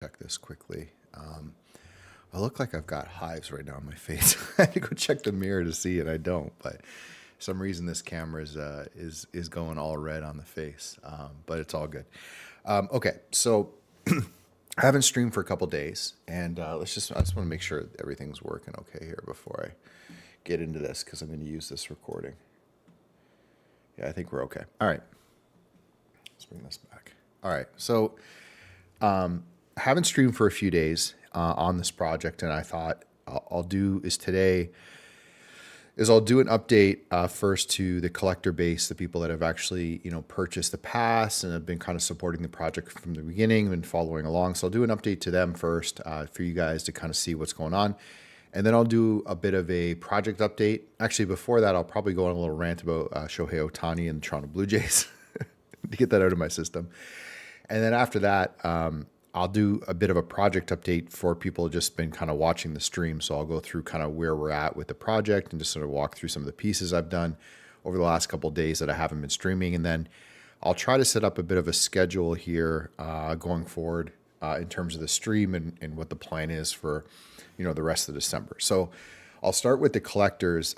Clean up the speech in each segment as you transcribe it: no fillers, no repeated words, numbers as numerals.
Check this quickly. I look like I've got hives right now on my face. I had to go check the mirror to see it. I don't, but for some reason this camera is going all red on the face. But it's all good. Okay, so I haven't streamed for a couple days, and I just want to make sure everything's working okay here before I get into this because I'm going to use this recording. Yeah, I think we're okay. All right, let's bring this back. All right, so I haven't streamed for a few days on this project, and I thought I'll do is today is I'll do an update first to the collector base, the people that have actually purchased the pass and have been kind of supporting the project from the beginning and following along. So I'll do an update to them first for you guys to kind of see what's going on, and then I'll do a bit of a project update. Actually, before that, I'll probably go on a little rant about Shohei Ohtani and the Toronto Blue Jays to get that out of my system, and then after that. I'll do a bit of a project update for people who've just been kind of watching the stream. So I'll go through kind of where we're at with the project and just sort of walk through some of the pieces I've done over the last couple of days that I haven't been streaming. And then I'll try to set up a bit of a schedule here going forward in terms of the stream and what the plan is for, the rest of December. So I'll start with the collectors.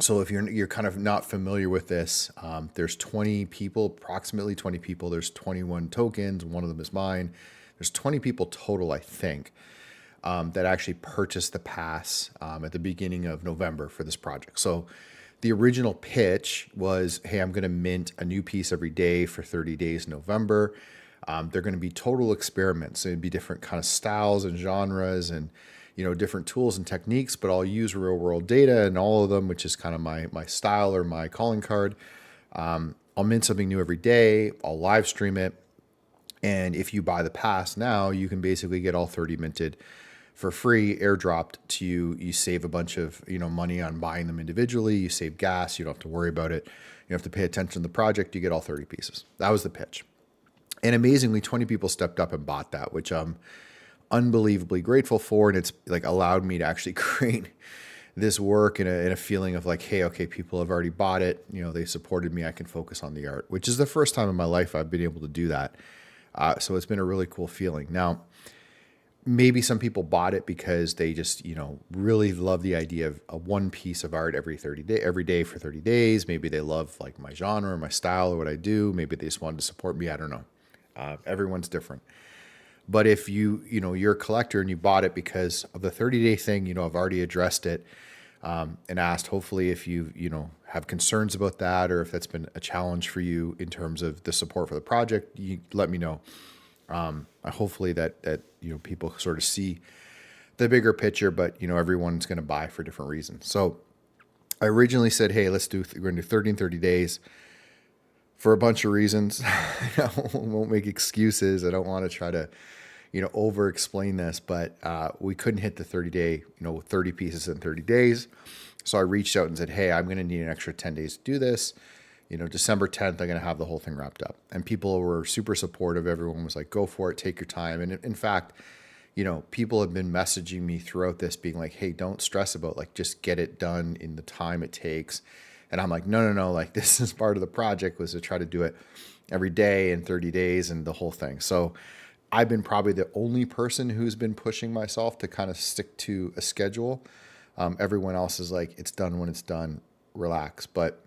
So if you're kind of not familiar with this, there's 20 people, approximately 20 people. There's 21 tokens. One of them is mine. There's 20 people total, I think, that actually purchased the pass at the beginning of November for this project. So the original pitch was, hey, I'm going to mint a new piece every day for 30 days in November. They're going to be total experiments. So it'd be different kind of styles and genres and different tools and techniques, but I'll use real world data and all of them, which is kind of my style or my calling card. I'll mint something new every day. I'll live stream it. And if you buy the pass now, you can basically get all 30 minted for free, airdropped to you. You save a bunch of, money on buying them individually. You save gas. You don't have to worry about it. You don't have to pay attention to the project. You get all 30 pieces. That was the pitch. And amazingly, 20 people stepped up and bought that, which unbelievably grateful for, and it's like allowed me to actually create this work in a feeling of like, hey, okay, people have already bought it, they supported me, I can focus on the art, which is the first time in my life I've been able to do that. So it's been a really cool feeling. Now, maybe some people bought it because they just really love the idea of a one piece of art every day for 30 days. Maybe they love like my genre or my style or what I do. Maybe they just wanted to support me. I don't know. Everyone's different. But if you're a collector and you bought it because of the 30-day thing, I've already addressed it and asked, hopefully, if you have concerns about that or if that's been a challenge for you in terms of the support for the project, you let me know. Hopefully that people sort of see the bigger picture, but everyone's going to buy for different reasons. So I originally said, hey, we're going to do 30 and 30 days. For a bunch of reasons. I won't make excuses. I don't want to try to, over explain this, but we couldn't hit the 30-day, 30 pieces in 30 days. So I reached out and said, hey, I'm going to need an extra 10 days to do this. December 10th, I'm going to have the whole thing wrapped up. And people were super supportive. Everyone was like, go for it, take your time. And in fact, people have been messaging me throughout this being like, hey, don't stress about just get it done in the time it takes. And I'm like, no, like this is part of the project was to try to do it every day in 30 days and the whole thing. So I've been probably the only person who's been pushing myself to kind of stick to a schedule. Everyone else is like, it's done when it's done, relax. But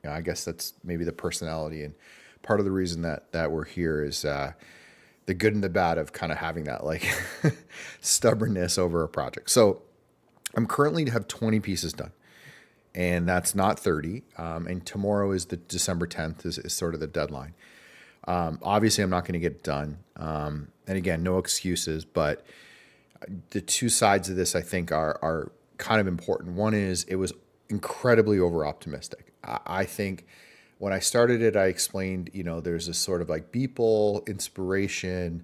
I guess that's maybe the personality. And part of the reason that we're here is the good and the bad of kind of having that like stubbornness over a project. So I'm currently have 20 pieces done. And that's not 30. And tomorrow is the December 10th is sort of the deadline. Obviously, I'm not going to get it done. And again, no excuses. But the two sides of this, I think, are kind of important. One is it was incredibly over-optimistic. I think when I started it, I explained, there's this sort of like Beeple inspiration,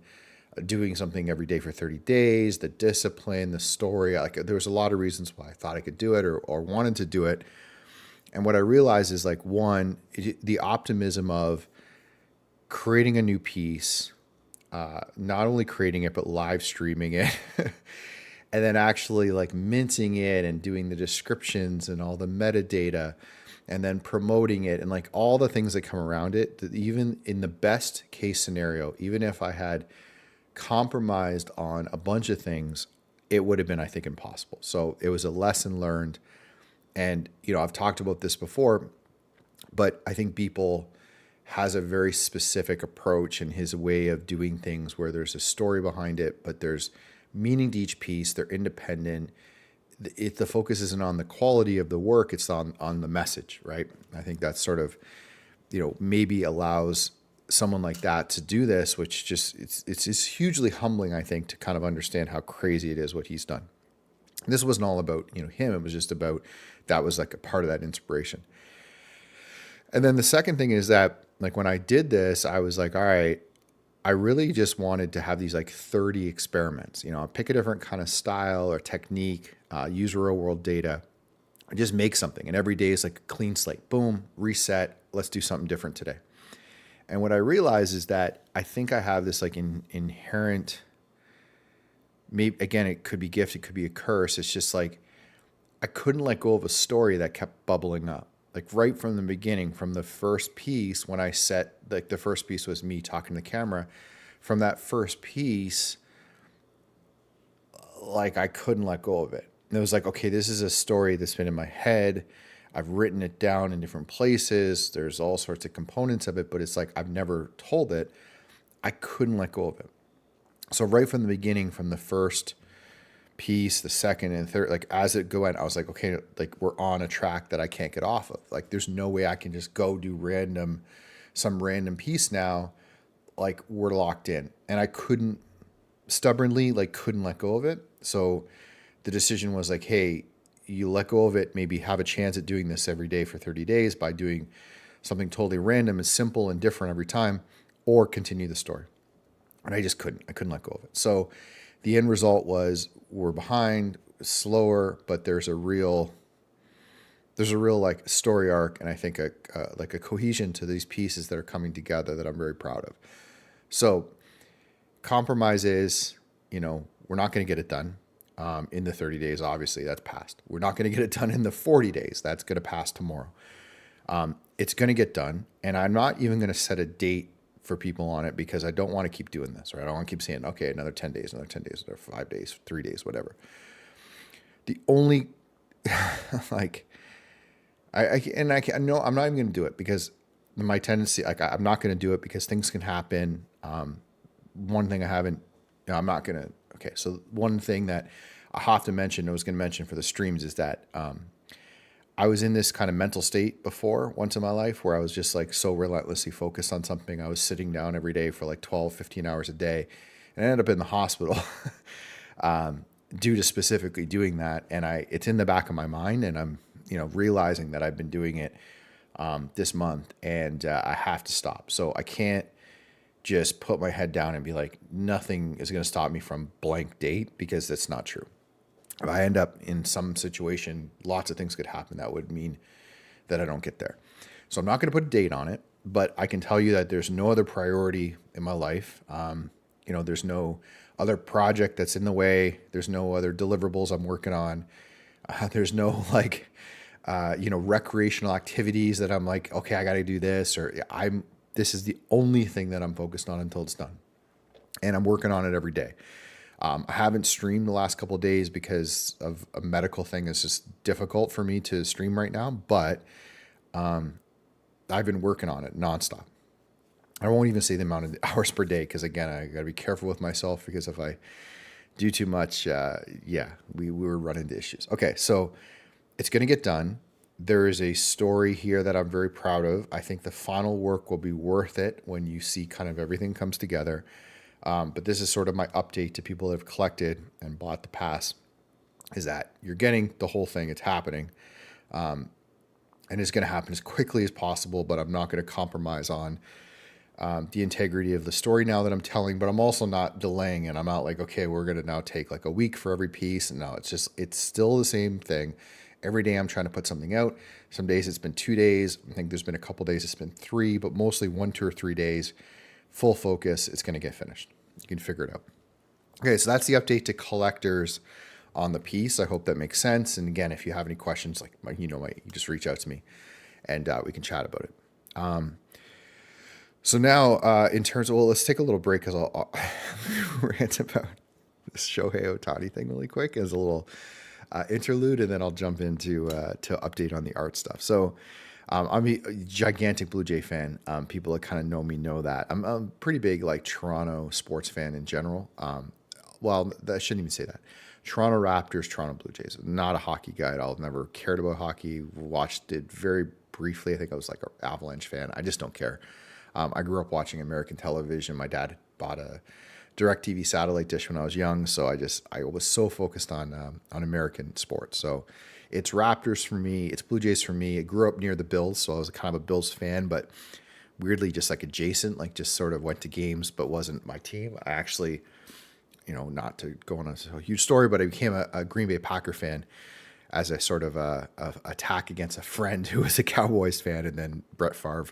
doing something every day for 30 days, the discipline, the story. There was a lot of reasons why I thought I could do it or wanted to do it. And what I realized is one, the optimism of creating a new piece, not only creating it, but live streaming it and then actually minting it and doing the descriptions and all the metadata and then promoting it and all the things that come around it, that even in the best case scenario, even if I had compromised on a bunch of things, it would have been, I think, impossible. So it was a lesson learned. And, I've talked about this before, but I think Beeple has a very specific approach in his way of doing things where there's a story behind it, but there's meaning to each piece. They're independent. The focus isn't on the quality of the work, it's on the message, right? I think that's sort of, maybe allows someone like that to do this, which it's hugely humbling, I think, to kind of understand how crazy it is what he's done. This wasn't all about, him. It was just about, that was like a part of that inspiration. And then the second thing is that, like, when I did this, I was like, all right, I really just wanted to have these like 30 experiments, pick a different kind of style or technique, use real world data, and just make something. And every day is like a clean slate, boom, reset. Let's do something different today. And what I realized is that I think I have this like inherent, maybe again, it could be gift, it could be a curse. It's just like, I couldn't let go of a story that kept bubbling up. Like right from the beginning, from the first piece, when I set, like the first piece was me talking to the camera. From that first piece, like I couldn't let go of it. And it was like, okay, this is a story that's been in my head. I've written it down in different places. There's all sorts of components of it, but it's like I've never told it. I couldn't let go of it. So right from the beginning, from the first piece, the second and third, like as it went, I was like, okay, like we're on a track that I can't get off of. Like there's no way I can just go do some random piece now. Like we're locked in, and I couldn't couldn't let go of it. So the decision was like, hey, you let go of it, maybe have a chance at doing this every day for 30 days by doing something totally random and simple and different every time, or continue the story. And I couldn't let go of it. So the end result was we're behind, slower, but there's a real like story arc, and I think a cohesion to these pieces that are coming together that I'm very proud of. So compromise is, we're not going to get it done in the 30 days. Obviously, that's passed. We're not going to get it done in the 40 days. That's going to pass tomorrow. It's going to get done, and I'm not even going to set a date for people on it because I don't want to keep doing this, right? I don't want to keep saying, okay, another 10 days, another 5 days, 3 days, whatever. The only, like, I'm not even going to do it because my tendency, like, I'm not going to do it because things can happen. One thing I'm not going to, okay. So one thing that I have to mention, I was going to mention for the streams is that, I was in this kind of mental state before once in my life where I was just like so relentlessly focused on something. I was sitting down every day for like 12, 15 hours a day, and I ended up in the hospital due to specifically doing that. And it's in the back of my mind, and I'm, realizing that I've been doing it this month, and I have to stop. So I can't just put my head down and be like, nothing is going to stop me from blank date, because that's not true. If I end up in some situation, lots of things could happen that would mean that I don't get there. So I'm not going to put a date on it, but I can tell you that there's no other priority in my life. There's no other project that's in the way. There's no other deliverables I'm working on. There's no recreational activities that I'm like, okay, I got to do this, or this is the only thing that I'm focused on until it's done. And I'm working on it every day. I haven't streamed the last couple of days because of a medical thing. It's just difficult for me to stream right now, but I've been working on it nonstop. I won't even say the amount of hours per day because, again, I got to be careful with myself, because if I do too much, we will run into issues. Okay, so it's going to get done. There is a story here that I'm very proud of. I think the final work will be worth it when you see kind of everything comes together. But this is sort of my update to people that have collected and bought the pass, is that you're getting the whole thing. It's happening. And it's going to happen as quickly as possible, but I'm not going to compromise on the integrity of the story now that I'm telling, but I'm also not delaying it. I'm not like, okay, we're going to now take like a week for every piece. And no, it's still the same thing. Every day I'm trying to put something out. Some days it's been 2 days. I think there's been a couple days it's been 3, but mostly 1, 2, or 3 days. Full focus, it's going to get finished. You can figure it out. Okay, so that's the update to collectors on the piece. I hope that makes sense. And again, if you have any questions, you just reach out to me and we can chat about it. So now, in terms of, well, let's take a little break because I'll rant about this Shohei Ohtani thing really quick as a little interlude, and then I'll jump into to update on the art stuff. So, I'm a gigantic Blue Jay fan. People that kind of know me know that. I'm a pretty big like Toronto sports fan in general. Well, I shouldn't even say that. Toronto Raptors, Toronto Blue Jays. Not a hockey guy at all. Never cared about hockey. Watched it very briefly. I think I was like an Avalanche fan. I just don't care. I grew up watching American television. My dad bought a DirecTV satellite dish when I was young, so I was so focused on American sports. So it's Raptors for me. It's Blue Jays for me. I grew up near the Bills, so I was kind of a Bills fan, but weirdly just like adjacent, like just sort of went to games, but wasn't my team. I actually, not to go on a huge story, but I became a Green Bay Packer fan as a sort of a attack against a friend who was a Cowboys fan, and then Brett Favre.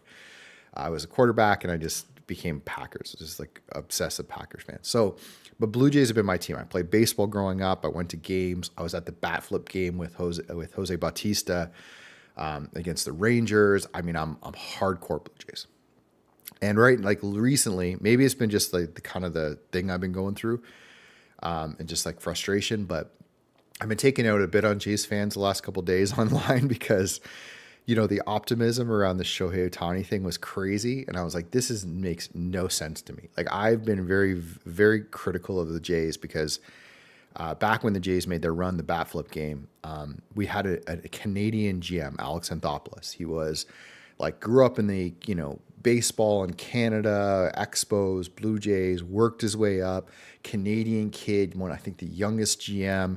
I was a quarterback, and I just became Packers, just like obsessive Packers fan. So, but Blue Jays have been my team. I played baseball growing up. I went to games. I was at the bat flip game with Jose Bautista against the Rangers. I mean, I'm hardcore Blue Jays. And right, like recently, maybe it's been just like the kind of the thing I've been going through, and just like frustration. But I've been taking out a bit on Jays fans the last couple of days online because the optimism around the Shohei Ohtani thing was crazy. And I was like, makes no sense to me. Like, I've been very, very critical of the Jays because back when the Jays made their run, the bat flip game, we had a Canadian GM, Alex Anthopoulos. He was like, grew up in the, baseball in Canada, Expos, Blue Jays, worked his way up, Canadian kid, I think the youngest GM,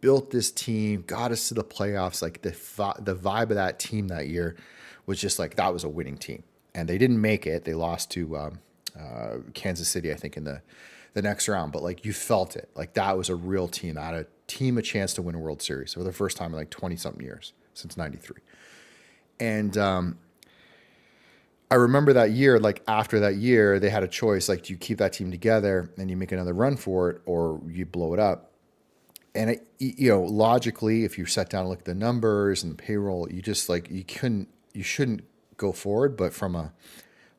built this team, got us to the playoffs. Like the vibe of that team that year was just like, that was a winning team. And they didn't make it. They lost to Kansas City, I think, in the next round. But like, you felt it. Like, that was a real team. That had a chance to win a World Series for the first time in like 20 something years, since 93. And I remember that year, like after that year, they had a choice. Like, do you keep that team together and you make another run for it, or you blow it up? And logically, if you sat down and looked at the numbers and the payroll, you just like, you shouldn't go forward. But from a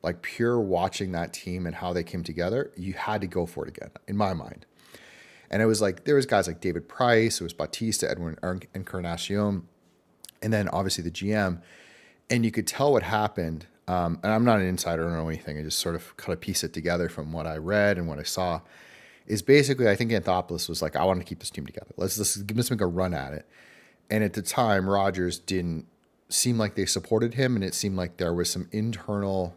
like pure watching that team and how they came together, you had to go for it again, in my mind. And it was like, there was guys like David Price, it was Bautista, Edwin Encarnacion, and then obviously the GM. And you could tell what happened. And I'm not an insider, I don't know anything. I just sort of kind of piece it together from what I read and what I saw. Is basically, I think Anthopoulos was like, I want to keep this team together. Let's make a run at it. And at the time, Rogers didn't seem like they supported him, and it seemed like there was some internal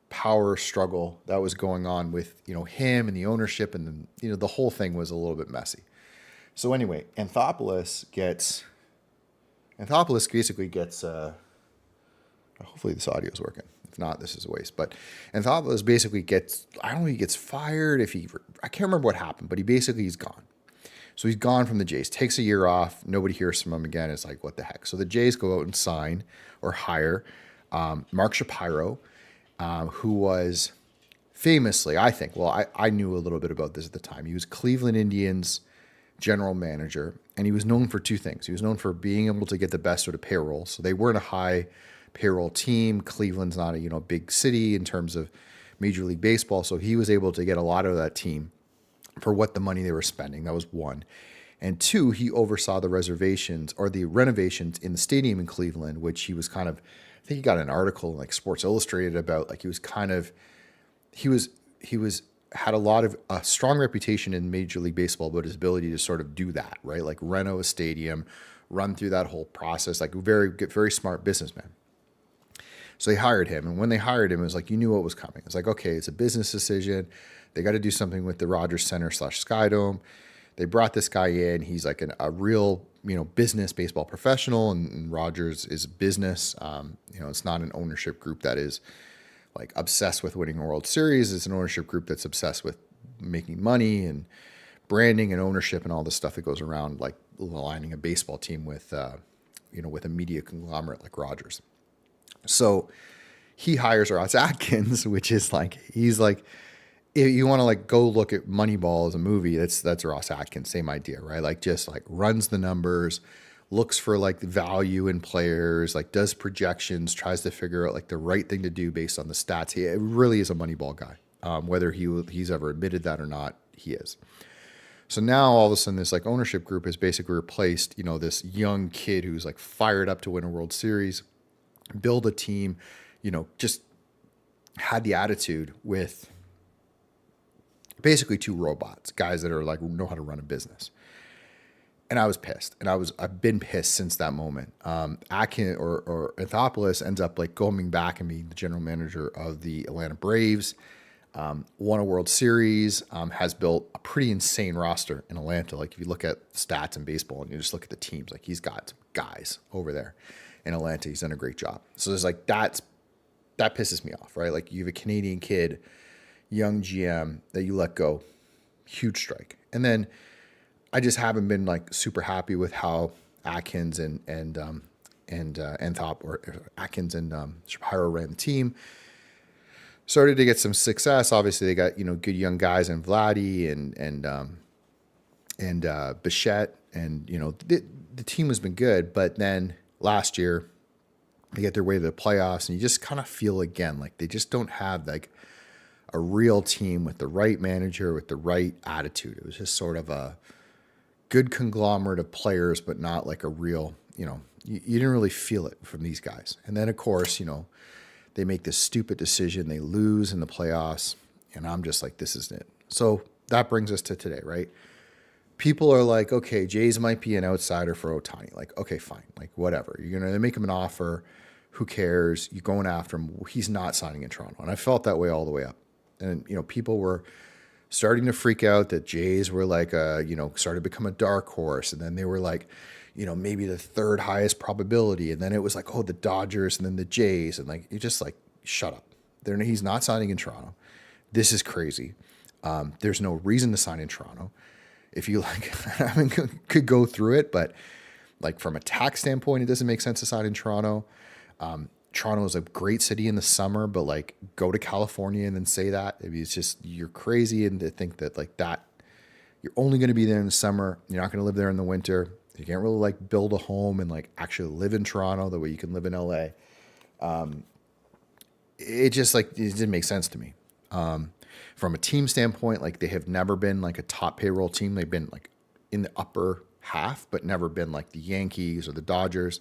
power struggle that was going on with him and the ownership, and the whole thing was a little bit messy. So anyway, Anthopoulos basically gets. Hopefully this audio is working. If not, this is a waste. But Anthopoulos basically gets, I don't know if he gets fired, I can't remember what happened, but he's gone. So he's gone from the Jays, takes a year off. Nobody hears from him again. It's like, what the heck? So the Jays go out and sign or hire Mark Shapiro, who was famously, I think, well, I knew a little bit about this at the time. He was Cleveland Indians general manager, and he was known for two things. He was known for being able to get the best sort of payroll. So they weren't a high payroll team. Cleveland's not a big city in terms of Major League Baseball, so he was able to get a lot of that team for what the money they were spending. That was one. And two, he oversaw the reservations or the renovations in the stadium in Cleveland, which he was kind of, I think he got an article in like Sports Illustrated about, like, he had a lot of a strong reputation in Major League Baseball about his ability to sort of do that, right? Like reno a stadium, run through that whole process, like very smart businessman. So they hired him. And when they hired him, it was like, you knew what was coming. It's like, okay, it's a business decision. They got to do something with the Rogers Center / Skydome. They brought this guy in. He's like a real, business baseball professional. And Rogers is business. It's not an ownership group that is like obsessed with winning a World Series. It's an ownership group that's obsessed with making money and branding and ownership and all the stuff that goes around, like aligning a baseball team with, with a media conglomerate like Rogers. So he hires Ross Atkins, which is like, he's like, if you want to like go look at Moneyball as a movie, that's Ross Atkins, same idea, right? Like just like runs the numbers, looks for like the value in players, like does projections, tries to figure out like the right thing to do based on the stats. He really is a Moneyball guy. Whether he's ever admitted that or not, he is. So now all of a sudden this like ownership group has basically replaced, this young kid who's like fired up to win a World Series, build a team, just had the attitude with basically two robots, guys that are like know how to run a business. And I was pissed, and I've been pissed since that moment. Atkins or Anthopoulos ends up like going back and being the general manager of the Atlanta Braves. Won a World Series, has built a pretty insane roster in Atlanta. Like if you look at stats in baseball and you just look at the teams, like he's got some guys over there in Atlanta. He's done a great job. So there's like that pisses me off, right? Like you have a Canadian kid, young GM that you let go, huge strike. And then I just haven't been like super happy with how Atkins and Atkins and Shapiro ran the team. Started to get some success. Obviously, they got good young guys in Vladdy and Bichette, and the team has been good. But then last year, they get their way to the playoffs, and you just kind of feel again like they just don't have like a real team with the right manager with the right attitude. It was just sort of a good conglomerate of players, but not like a real. You didn't really feel it from these guys. And then of course, they make this stupid decision. They lose in the playoffs. And I'm just like, this isn't it. So that brings us to today, right? People are like, okay, Jays might be an outsider for Ohtani. Like, okay, fine. Like, whatever. You're going to make him an offer. Who cares? You're going after him. He's not signing in Toronto. And I felt that way all the way up. And, people were starting to freak out that Jays were like, started to become a dark horse. And then they were like, maybe the third highest probability. And then it was like, oh, the Dodgers and then the Jays. And like, you just like, shut up. He's not signing in Toronto. This is crazy. There's no reason to sign in Toronto. If you like, I mean, could go through it, but like from a tax standpoint, it doesn't make sense to sign in Toronto. Toronto is a great city in the summer, but like go to California and then say that. I mean, it's just, you're crazy. And to think that like that, you're only going to be there in the summer. You're not going to live there in the winter. You can't really like build a home and like actually live in Toronto the way you can live in LA. It just like, it didn't make sense to me. From a team standpoint, like they have never been like a top payroll team. They've been like in the upper half, but never been like the Yankees or the Dodgers.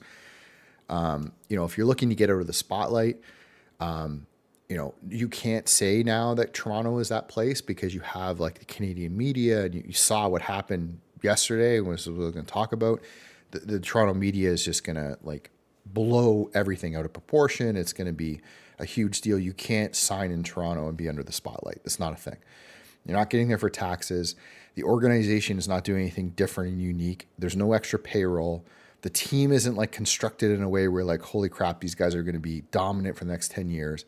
If you're looking to get out of the spotlight, you can't say now that Toronto is that place because you have like the Canadian media and you saw what happened yesterday, which we're going to talk about. The Toronto media is just going to like blow everything out of proportion. It's going to be a huge deal. You can't sign in Toronto and be under the spotlight. It's not a thing. You're not getting there for taxes. The organization is not doing anything different and unique. There's no extra payroll. The team isn't like constructed in a way where like, holy crap, these guys are going to be dominant for the next 10 years.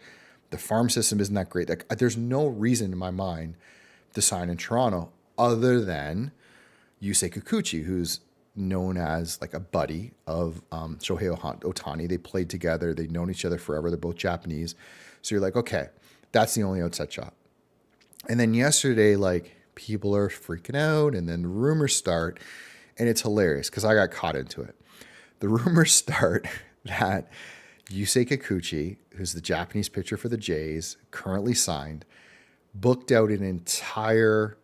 The farm system isn't that great. Like, there's no reason in my mind to sign in Toronto other than Yusei Kikuchi, who's known as like a buddy of Shohei Ohtani. They played together. They've known each other forever. They're both Japanese. So you're like, okay, that's the only outside shot. And then yesterday, like people are freaking out and then rumors start and it's hilarious because I got caught into it. The rumors start that Yusei Kikuchi, who's the Japanese pitcher for the Jays, currently signed, booked out an entire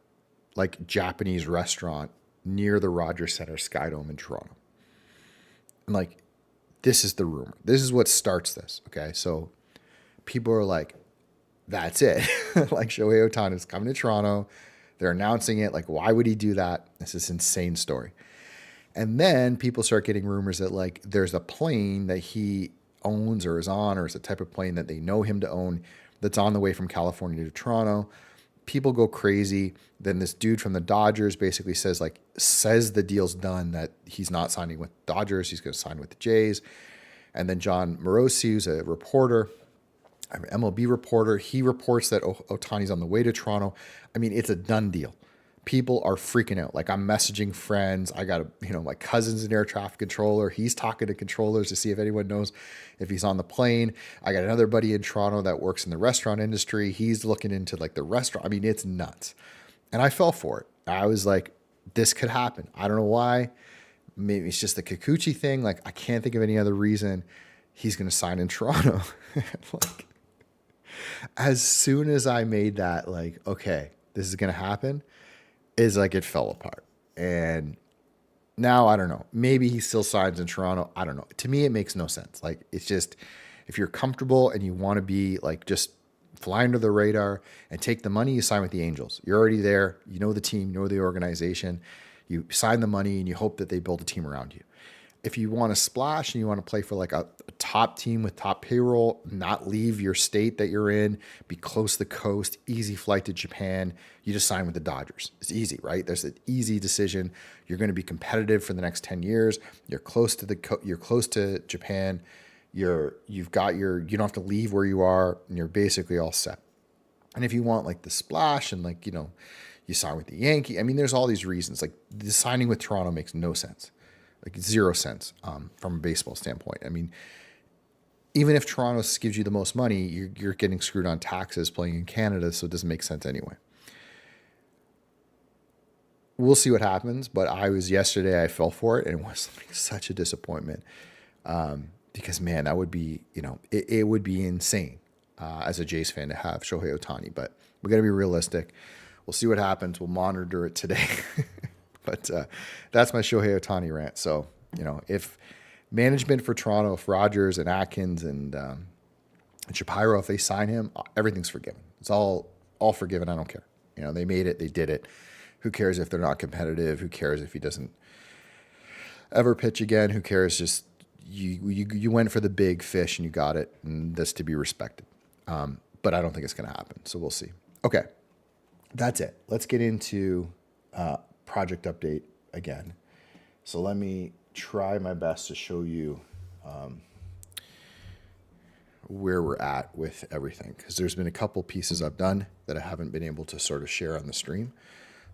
like Japanese restaurant near the Rogers Centre Skydome in Toronto. And like, this is the rumor. This is what starts this. Okay. So people are like, that's it. Like Shohei Ohtani is coming to Toronto. They're announcing it. Like, why would he do that? This is an insane story. And then people start getting rumors that like there's a plane that he owns or is on, or is the type of plane that they know him to own that's on the way from California to Toronto. People go crazy. Then this dude from the Dodgers basically says the deal's done, that he's not signing with Dodgers. He's going to sign with the Jays. And then John Morosi, who's a reporter, an MLB reporter, he reports that Ohtani's on the way to Toronto. I mean, it's a done deal. People are freaking out. Like, I'm messaging friends. I got my cousin's an air traffic controller. He's talking to controllers to see if anyone knows if he's on the plane. I got another buddy in Toronto that works in the restaurant industry. He's looking into like the restaurant. I mean, it's nuts. And I fell for it. I was like, this could happen. I don't know why. Maybe it's just the Kikuchi thing. Like, I can't think of any other reason he's going to sign in Toronto. Like, as soon as I made that, like, okay, this is going to happen, is like it fell apart. And now I don't know. Maybe he still signs in Toronto. I don't know. To me, it makes no sense. Like, it's just, if you're comfortable and you want to be like just fly under the radar and take the money, you sign with the Angels. You're already there. You know the team, you know the organization. You sign the money and you hope that they build a team around you. If you want to splash and you want to play for like a top team with top payroll, not leave your state that you're in, be close to the coast, easy flight to Japan, you just sign with the Dodgers. It's easy, right? There's an easy decision. You're going to be competitive for the next 10 years. You're close to you're close to Japan. You don't have to leave where you are, and you're basically all set. And if you want like the splash and like, you sign with the Yankee, I mean, there's all these reasons. Like, the signing with Toronto makes no sense. Like, 0 sense from a baseball standpoint. I mean, even if Toronto gives you the most money, you're getting screwed on taxes playing in Canada, so it doesn't make sense anyway. We'll see what happens, but yesterday I fell for it, and it was like such a disappointment because, man, that would be, it would be insane as a Jays fan to have Shohei Ohtani, but we got to be realistic. We'll see what happens. We'll monitor it today. But that's my Shohei Ohtani rant. So, if management for Toronto, if Rogers and Atkins and Shapiro, if they sign him, everything's forgiven. It's all forgiven. I don't care. They made it. They did it. Who cares if they're not competitive? Who cares if he doesn't ever pitch again? Who cares? Just you went for the big fish and you got it, and that's to be respected. But I don't think it's going to happen. So we'll see. Okay, that's it. Let's get into project update again. So let me try my best to show you where we're at with everything, because there's been a couple pieces I've done that I haven't been able to sort of share on the stream.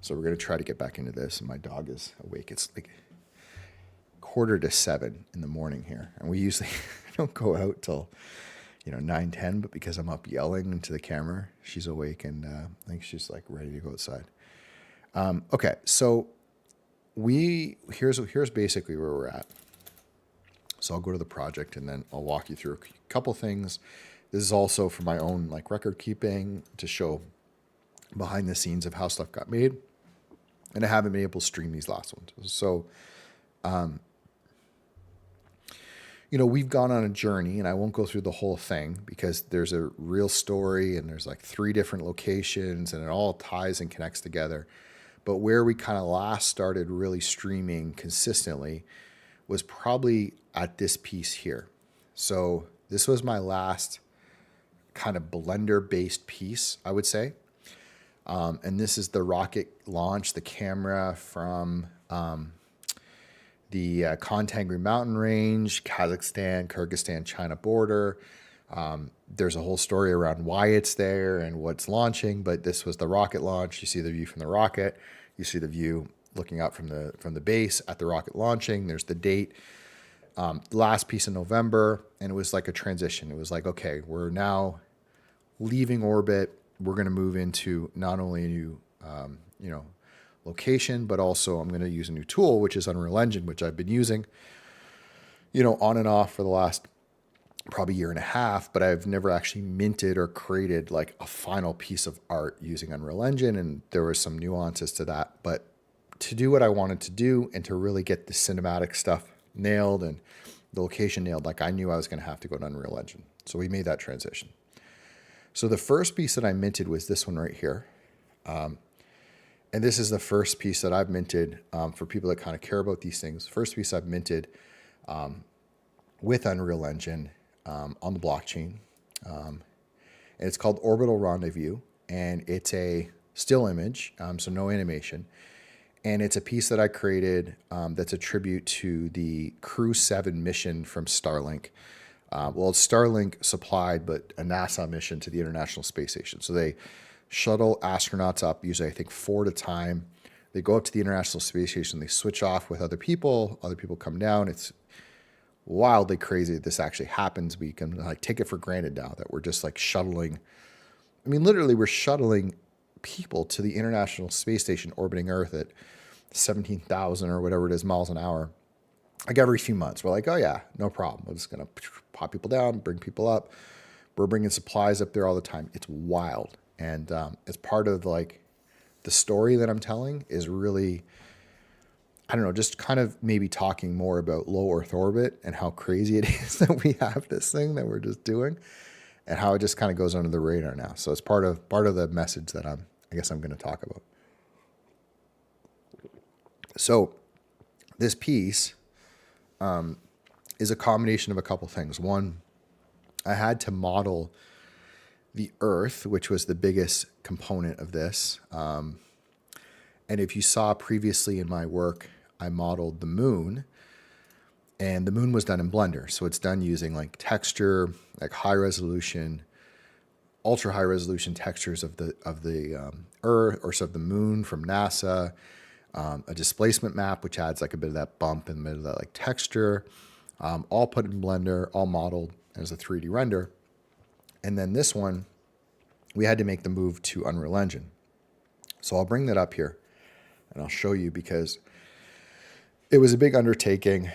So we're going to try to get back into this, and my dog is awake. It's like 6:45 in the morning here, and we usually don't go out till 9:10, but because I'm up yelling into the camera, she's awake, and I think she's like ready to go outside. Okay, so here's basically where we're at. So I'll go to the project and then I'll walk you through a couple things. This is also for my own like record keeping to show behind the scenes of how stuff got made. And I haven't been able to stream these last ones. So, we've gone on a journey, and I won't go through the whole thing because there's a real story and there's like 3 different locations and it all ties and connects together. But where we kind of last started really streaming consistently was probably at this piece here. So this was my last kind of Blender-based piece, I would say. And this is the rocket launch, the camera from the Kontangri mountain range, Kazakhstan, Kyrgyzstan, China border. There's a whole story around why it's there and what's launching, but this was the rocket launch. You see the view from the rocket. You see the view looking out from the base at the rocket launching. There's the date. Last piece in November, and it was like a transition. It was like, okay, we're now leaving orbit. We're going to move into not only a new, location, but also I'm going to use a new tool, which is Unreal Engine, which I've been using, on and off for the last probably 1.5 years, but I've never actually minted or created like a final piece of art using Unreal Engine. And there were some nuances to that, but to do what I wanted to do and to really get the cinematic stuff nailed and the location nailed, like I knew I was going to have to go to Unreal Engine. So we made that transition. So the first piece that I minted was this one right here. And this is the first piece that I've minted for people that kind of care about these things. First piece I've minted with Unreal Engine on the blockchain. And it's called Orbital Rendezvous. And it's a still image, so no animation. And it's a piece that I created that's a tribute to the Crew 7 mission from Starlink. It's Starlink supplied, but a NASA mission to the International Space Station. So they shuttle astronauts up, usually I think 4 at a time. They go up to the International Space Station. They switch off with other people. Other people come down. It's wildly crazy that this actually happens. We can like take it for granted now that we're just like shuttling. I mean, literally, we're shuttling people to the International Space Station orbiting Earth at 17,000 or whatever it is miles an hour. like every few months, we're like, oh yeah, no problem. We're just going to pop people down, bring people up. We're bringing supplies up there all the time. It's wild. And as part of like the story that I'm telling is really, I don't know, just kind of maybe talking more about low Earth orbit and how crazy it is that we have this thing that we're just doing and how it just kind of goes under the radar now. So it's part of the message that I guess I'm going to talk about. So this piece is a combination of a couple things. One, I had to model the Earth, which was the biggest component of this. And if you saw previously in my work, I modeled the moon, and the moon was done in Blender. So it's done using like texture, like high resolution, ultra high resolution textures of the Earth or so of the moon from NASA, a displacement map, which adds like a bit of that bump and a bit of that like texture, all put in Blender, all modeled as a 3D render. And then this one, we had to make the move to Unreal Engine. So I'll bring that up here and I'll show you because it was a big undertaking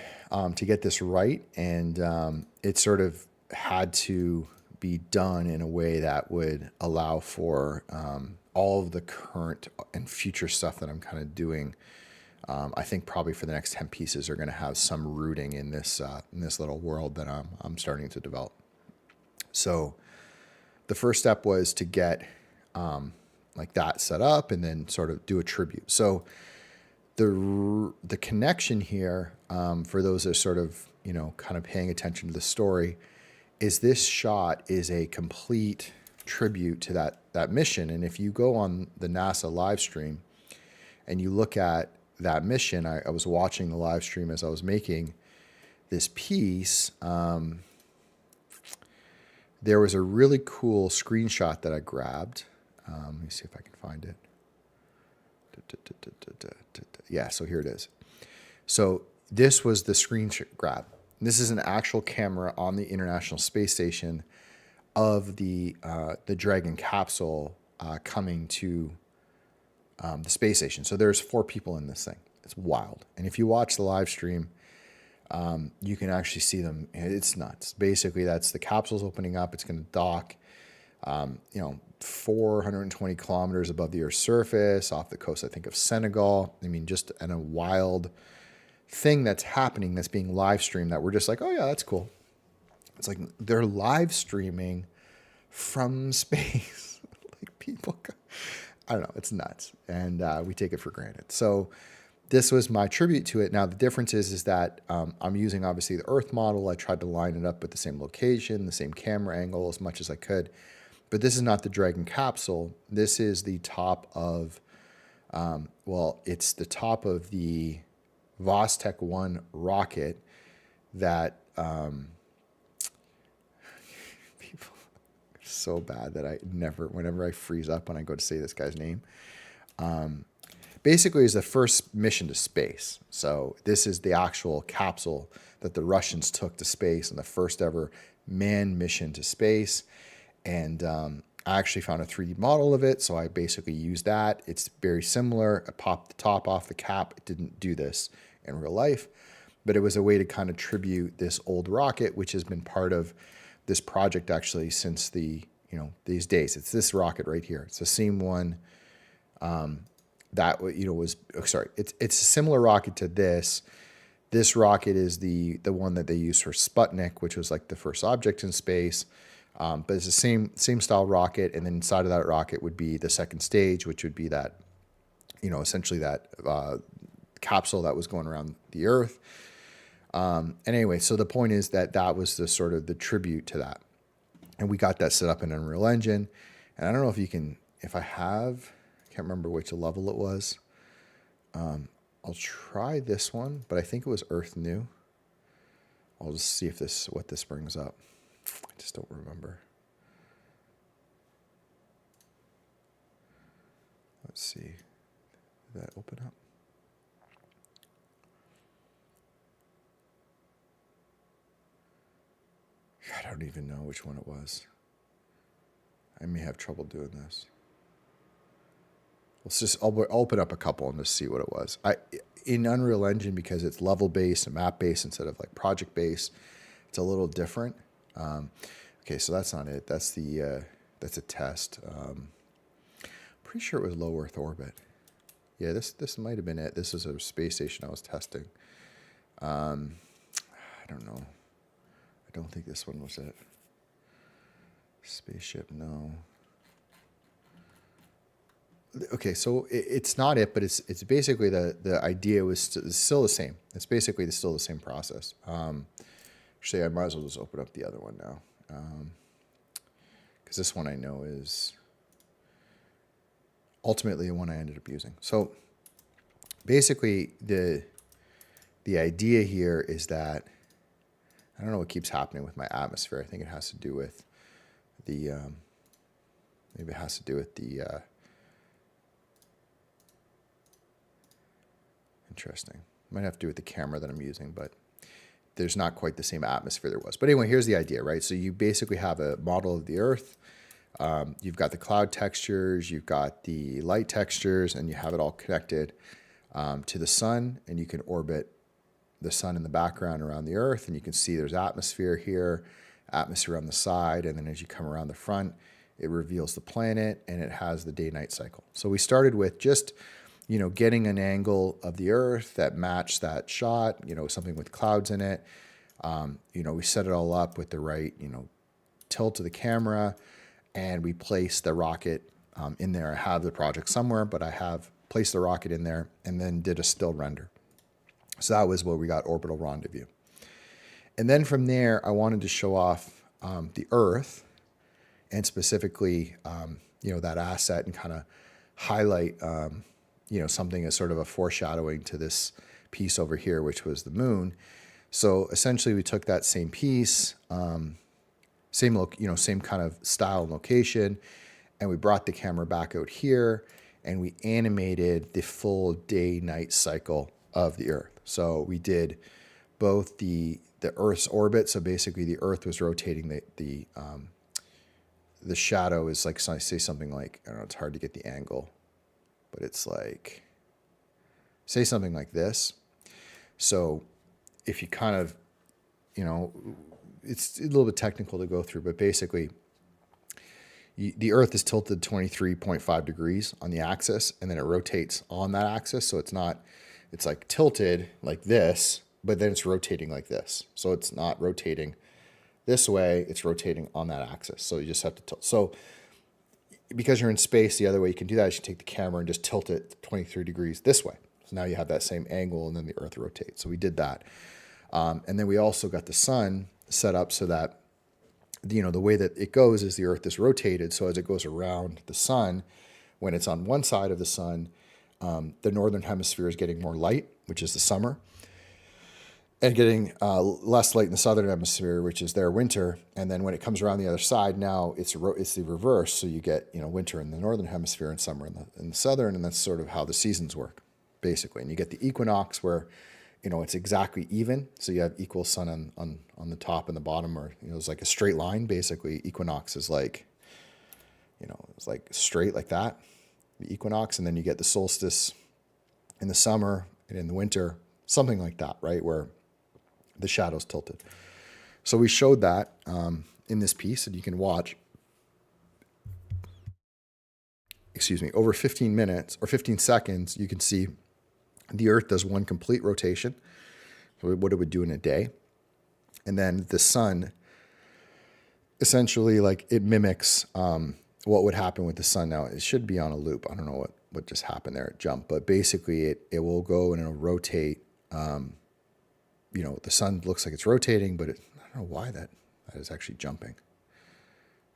to get this right. And it sort of had to be done in a way that would allow for all of the current and future stuff that I'm kind of doing. I think probably for the next 10 pieces are going to have some rooting in this little world that I'm starting to develop. So the first step was to get like that set up and then sort of do a tribute. So the connection here for those that are sort of, you know, kind of paying attention to the story is this shot is a complete tribute to that mission. And if you go on the NASA live stream and you look at that mission, I was watching the live stream as I was making this piece. There was a really cool screenshot that I grabbed. Let me see if I can find it. Yeah, so here it is. So this was the screen grab. This is an actual camera on the International Space Station of the Dragon capsule coming to the space station. So there's 4 people in this thing. It's wild. And if you watch the live stream, you can actually see them. It's nuts. Basically, that's the capsule's opening up. It's going to dock, 420 kilometers above the Earth's surface, off the coast, I think, of Senegal. I mean, just in a wild thing that's happening, that's being live streamed, that we're just like, oh yeah, that's cool. It's like they're live streaming from space. Like people, I don't know, it's nuts. And we take it for granted. So this was my tribute to it. Now, the difference is that I'm using, obviously, the Earth model. I tried to line it up with the same location, the same camera angle as much as I could. But this is not the Dragon capsule. This is the top of, it's the top of the Vostok 1 rocket that people are so bad that whenever I freeze up when I go to say this guy's name, basically is the first mission to space. So this is the actual capsule that the Russians took to space and the first ever manned mission to space. And I actually found a 3D model of it, so I basically used that. It's very similar. I popped the top off the cap. It didn't do this in real life, but it was a way to kind of tribute this old rocket, which has been part of this project actually since these days. It's this rocket right here. It's the same one that was It's a similar rocket to this. This rocket is the one that they used for Sputnik, which was like the first object in space. But it's the same style rocket, and then inside of that rocket would be the second stage, which would be that, essentially that capsule that was going around the Earth. And anyway, so the point is that was the sort of the tribute to that, and we got that set up in Unreal Engine. And I don't know if I can't remember which level it was. I'll try this one, but I think it was Earth New. I'll just see what this brings up. I just don't remember. Let's see. Did that open up? I don't even know which one it was. I may have trouble doing this. I'll open up a couple and just see what it was. in Unreal Engine, because it's level based and map based instead of like project based, it's a little different. Okay, so that's not it. That's a test. Pretty sure it was low Earth orbit. Yeah, this might have been it. This is a space station I was testing. I don't know. I don't think this one was it. Spaceship, no. Okay, so it's not it, but it's basically the idea was still the same. It's basically still the same process. Actually, I might as well just open up the other one now, because this one I know is ultimately the one I ended up using. So basically, the idea here is that I don't know what keeps happening with my atmosphere. I think it has to do with the maybe it has to do with the interesting. Might have to do with the camera that I'm using, but there's not quite the same atmosphere there was. But anyway, here's the idea, right? So you basically have a model of the Earth. You've got the cloud textures, you've got the light textures, and you have it all connected to the sun, and you can orbit the sun in the background around the Earth, and you can see there's atmosphere here, atmosphere on the side, and then as you come around the front, it reveals the planet, and it has the day-night cycle. So we started with just getting an angle of the Earth that matched that shot, something with clouds in it. We set it all up with the right, tilt of the camera, and we placed the rocket in there. I have the project somewhere, but I have placed the rocket in there and then did a still render. So that was where we got orbital rendezvous. And then from there, I wanted to show off the Earth, and specifically, that asset, and kind of highlight something as sort of a foreshadowing to this piece over here, which was the moon. So essentially we took that same piece, same kind of style and location, and we brought the camera back out here, and we animated the full day-night cycle of the Earth. So we did both the Earth's orbit. So basically the Earth was rotating, the shadow is like, so I say something like, I don't know, it's hard to get the angle, but it's like, say something like this. So if you kind of, it's a little bit technical to go through, but basically the Earth is tilted 23.5 degrees on the axis, and then it rotates on that axis. So it's like tilted like this, but then it's rotating like this. So it's not rotating this way, it's rotating on that axis. So you just have to tilt. So because you're in space, the other way you can do that is you take the camera and just tilt it 23 degrees this way. So now you have that same angle, and then the Earth rotates. So we did that. And then we also got the sun set up so that, the way that it goes is the Earth is rotated. So as it goes around the sun, when it's on one side of the sun, the northern hemisphere is getting more light, which is the summer, and getting less light in the southern hemisphere, which is their winter. And then when it comes around the other side, now it's the reverse. So you get winter in the northern hemisphere and summer in the southern, and that's sort of how the seasons work, basically. And you get the equinox where it's exactly even. So you have equal sun on the top and the bottom, or it's like a straight line. Basically, equinox is like it's like straight like that, the equinox, and then you get the solstice in the summer and in the winter, something like that, right, where the shadow's tilted. So we showed that in this piece, and you can watch, over 15 minutes or 15 seconds, you can see the Earth does one complete rotation, what it would do in a day. And then the sun, essentially, like, it mimics what would happen with the sun. Now, it should be on a loop. I don't know what just happened there. It jumped. But basically, it will go and it'll rotate. The sun looks like it's rotating, but I don't know why that is actually jumping.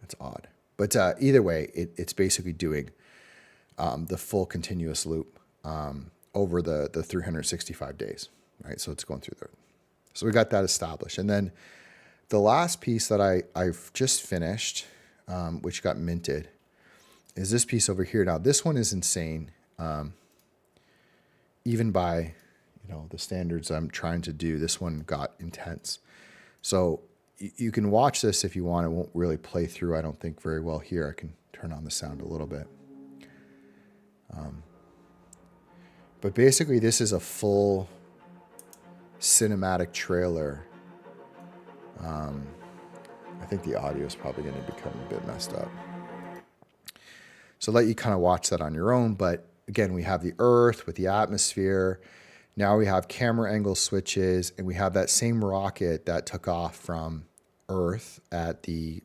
That's odd. But either way, it's basically doing the full continuous loop over the 365 days, right? So it's going through there. So we got that established. And then the last piece that I've just finished, which got minted, is this piece over here. Now, this one is insane, even by the standards I'm trying to do. This one got intense. So you can watch this if you want. It won't really play through, I don't think, very well here. I can turn on the sound a little bit. But basically, this is a full cinematic trailer. I think the audio is probably going to become a bit messed up. So let you kind of watch that on your own. But again, we have the Earth with the atmosphere. Now we have camera angle switches, and we have that same rocket that took off from Earth at the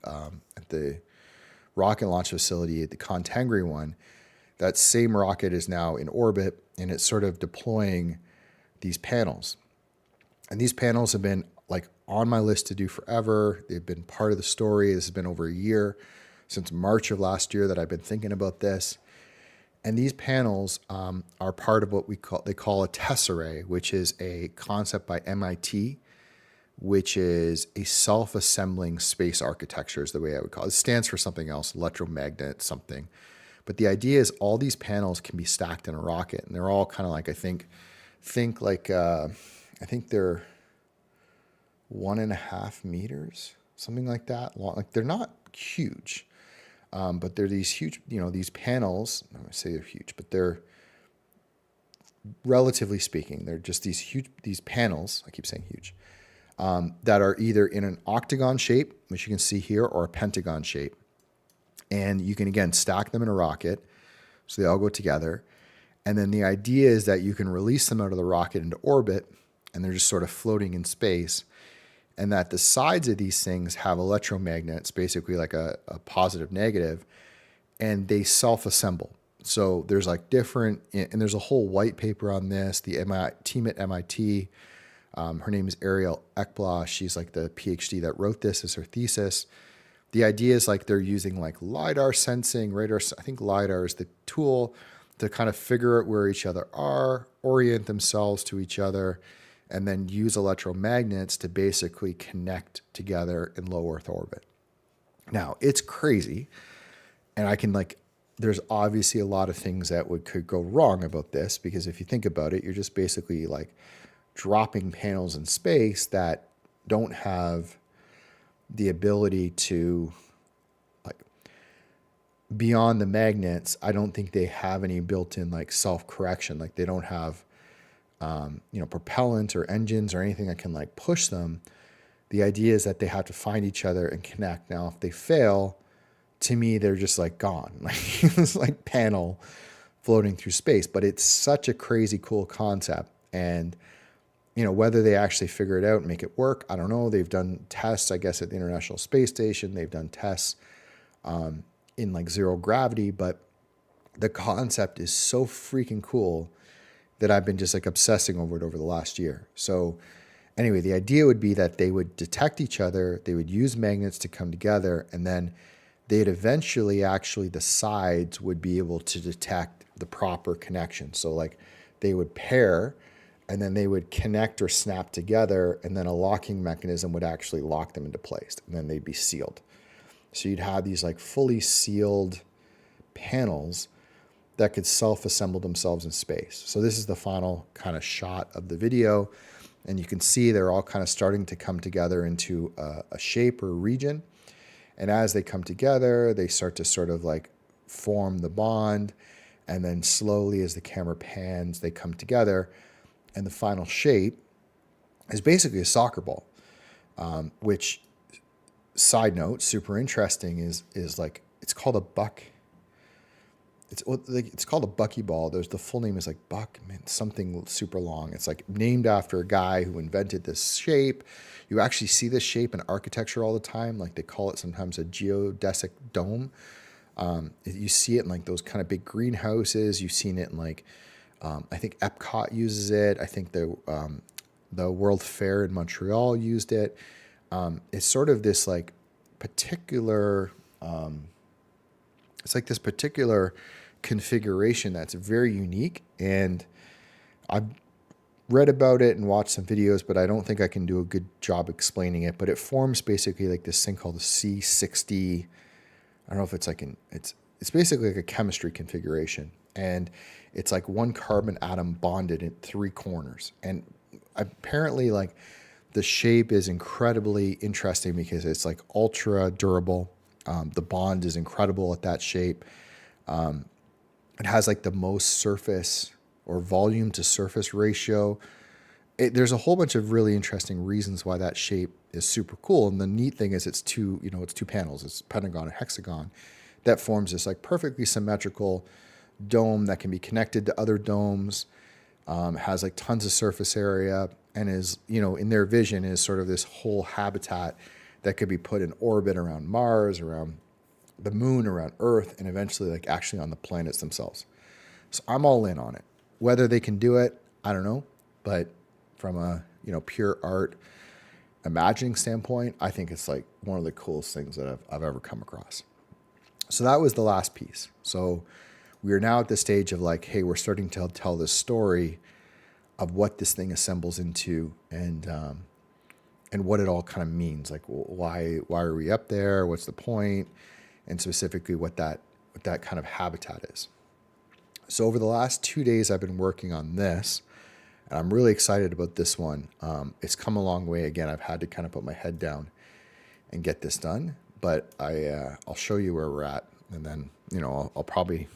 rocket launch facility, at the Contangri one. That same rocket is now in orbit, and it's sort of deploying these panels. And these panels have been like on my list to do forever. They've been part of the story. This has been over a year, since March of last year, that I've been thinking about this. And these panels are part of what they call a tesserae, which is a concept by MIT, which is a self-assembling space architecture is the way I would call it. It stands for something else, electromagnet something. But the idea is all these panels can be stacked in a rocket, and they're all kind of like, I think they're 1.5 meters, something like that long. Like, they're not huge, but they're these huge, these panels. I would say they're huge, but they're, relatively speaking, they're just these panels. I keep saying huge, that are either in an octagon shape, which you can see here, or a pentagon shape. And you can, again, stack them in a rocket, so they all go together. And then the idea is that you can release them out of the rocket into orbit, and they're just sort of floating in space. And that the sides of these things have electromagnets, basically like a positive, negative, and they self-assemble. So there's like different, and there's a whole white paper on this. The team at MIT, her name is Ariel Ekblah. She's like the PhD that wrote this as her thesis. The idea is like they're using like LiDAR sensing, radar. I think LiDAR is the tool to kind of figure out where each other are, orient themselves to each other, and then use electromagnets to basically connect together in low Earth orbit. Now, it's crazy, and there's obviously a lot of things that could go wrong about this, because if you think about it, you're just basically like dropping panels in space that don't have the ability to, like, beyond the magnets, I don't think they have any built-in like self-correction. Like, they don't have propellant or engines or anything that can like push them. The idea is that they have to find each other and connect. Now, if they fail, to me, they're just like gone. Like, it's like panel floating through space. But it's such a crazy cool concept. And whether they actually figure it out and make it work, I don't know. They've done tests, I guess, at the International Space Station. They've done tests in like zero gravity. But the concept is so freaking cool that I've been just like obsessing over it over the last year. So anyway, the idea would be that they would detect each other. They would use magnets to come together. And then they'd eventually, the sides would be able to detect the proper connection. So like they would pair, and then they would connect or snap together, and then a locking mechanism would actually lock them into place, and then they'd be sealed. So you'd have these like fully sealed panels that could self-assemble themselves in space. So this is the final kind of shot of the video, and you can see they're all kind of starting to come together into a shape or a region. And as they come together, they start to sort of like form the bond, and then slowly, as the camera pans, they come together. And the final shape is basically a soccer ball, which, side note, super interesting, is like, it's called a buck. It's called a buckyball. There's the full name is like something super long. It's like named after a guy who invented this shape. You actually see this shape in architecture all the time. Like, they call it sometimes a geodesic dome. You see it in like those kind of big greenhouses. You've seen it in like, I think Epcot uses it. I think the World Fair in Montreal used it. It's sort of this like particular, it's like this particular configuration that's very unique. And I've read about it and watched some videos, but I don't think I can do a good job explaining it. But it forms basically like this thing called the C60. I don't know if it's like it's basically like a chemistry configuration. And it's like one carbon atom bonded in 3 corners. And apparently, like, the shape is incredibly interesting because it's like ultra durable. The bond is incredible at that shape. It has like the most surface or volume to surface ratio. There's a whole bunch of really interesting reasons why that shape is super cool. And the neat thing is it's two panels. It's pentagon and hexagon that forms this like perfectly symmetrical dome that can be connected to other domes, has like tons of surface area, and is, in their vision is sort of this whole habitat that could be put in orbit around Mars, around the moon, around Earth, and eventually like actually on the planets themselves. So I'm all in on it. Whether they can do it, I don't know. But from a, pure art imagining standpoint, I think it's like one of the coolest things that I've ever come across. So that was the last piece. So we are now at the stage of like, hey, we're starting to tell this story of what this thing assembles into, and what it all kind of means. Like, why are we up there? What's the point? And specifically what that kind of habitat is. So over the last 2 days, I've been working on this, and I'm really excited about this one. It's come a long way. Again, I've had to kind of put my head down and get this done, but I'll show you where we're at, and then, I'll probably